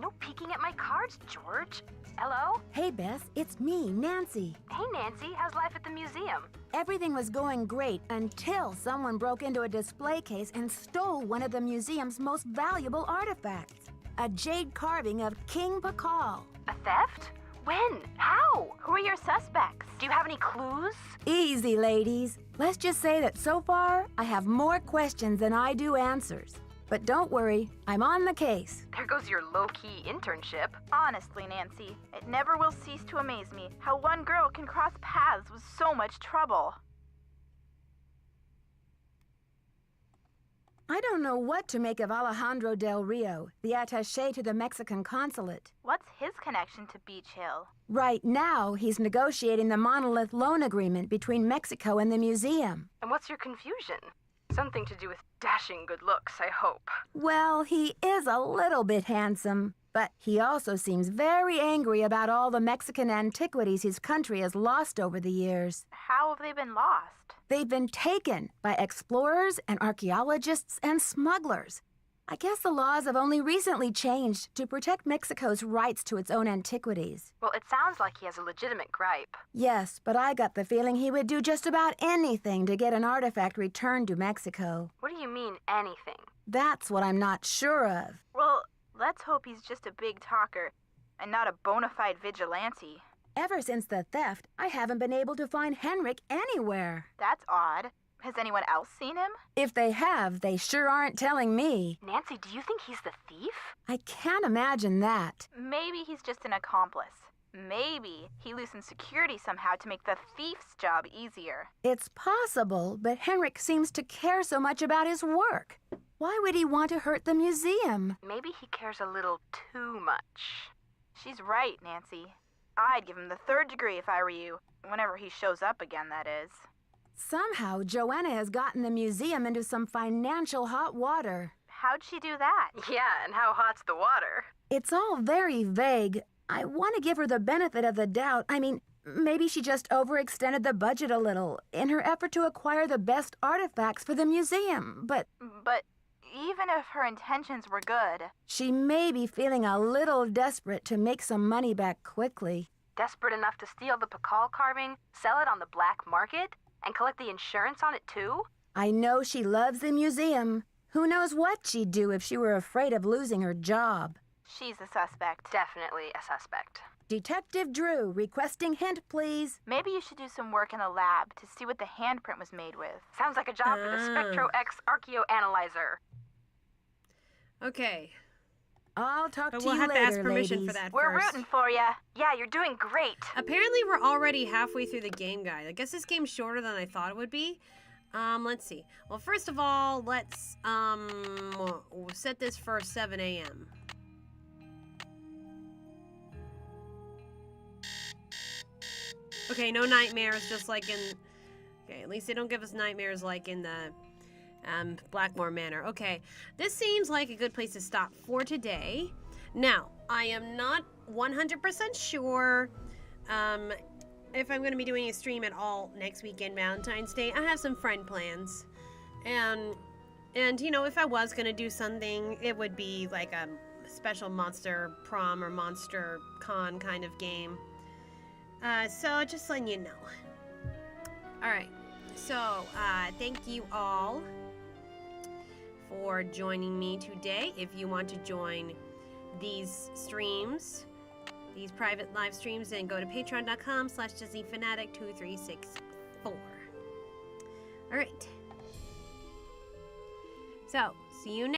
No peeking at my cards, George. Hello? Hey, Bess, it's me, Nancy. Hey, Nancy. How's life at the museum? Everything was going great until someone broke into a display case and stole one of the museum's most valuable artifacts. A jade carving of King Pakal. A theft? When? How? Who are your suspects? Do you have any clues? Easy, ladies. Let's just say that so far, I have more questions than I do answers. But don't worry, I'm on the case. There goes your low-key internship. Honestly, Nancy, it never will cease to amaze me how one girl can cross paths with so much trouble. I don't know what to make of Alejandro Del Rio, the attaché to the Mexican consulate. What's his connection to Beach Hill? Right now, he's negotiating the monolith loan agreement between Mexico and the museum. And what's your confusion? Something to do with dashing good looks, I hope. Well, he is a little bit handsome, but he also seems very angry about all the Mexican antiquities his country has lost over the years. How have they been lost? They've been taken by explorers and archaeologists and smugglers. I guess the laws have only recently changed to protect Mexico's rights to its own antiquities. Well, it sounds like he has a legitimate gripe. Yes, but I got the feeling he would do just about anything to get an artifact returned to Mexico. What do you mean, anything? That's what I'm not sure of. Well, let's hope he's just a big talker and not a bona fide vigilante. Ever since the theft, I haven't been able to find Henrik anywhere. That's odd. Has anyone else seen him? If they have, they sure aren't telling me. Nancy, do you think he's the thief? I can't imagine that. Maybe he's just an accomplice. Maybe he loosened security somehow to make the thief's job easier. It's possible, but Henrik seems to care so much about his work. Why would he want to hurt the museum? Maybe he cares a little too much. She's right, Nancy. I'd give him the 3rd degree if I were you. Whenever he shows up again, that is. Somehow, Joanna has gotten the museum into some financial hot water. How'd she do that? Yeah, and how hot's the water? It's all very vague. I want to give her the benefit of the doubt. I mean, maybe she just overextended the budget a little in her effort to acquire the best artifacts for the museum, but even if her intentions were good. She may be feeling a little desperate to make some money back quickly. Desperate enough to steal the Pakal carving, sell it on the black market, and collect the insurance on it too? I know she loves the museum. Who knows what she'd do if she were afraid of losing her job. She's a suspect. Definitely a suspect. Detective Drew, requesting hint, please. Maybe you should do some work in the lab to see what the handprint was made with. Sounds like a job for the Spectro X Archaeoanalyzer. Okay. I'll talk But to we'll you have later, to ask permission ladies. for that We're first. rooting for ya. Yeah, you're doing great. Apparently, we're already halfway through the game guide. I guess this game's shorter than I thought it would be. Let's see. Well, first of all, let's we'll set this for 7 a.m. Okay, no nightmares, just like in... Okay, at least they don't give us nightmares like in the Blackmore Manor. Okay, this seems like a good place to stop for today. Now, I am not 100% sure if I'm going to be doing a stream at all next weekend, Valentine's Day. I have some friend plans. And you know, if I was going to do something, it would be like a special monster prom or monster con kind of game. So just letting you know. Alright, so thank you all for joining me today. If you want to join these streams, these private live streams, then go to patreon.com/DisneyFanatic2364. Alright. So, see you next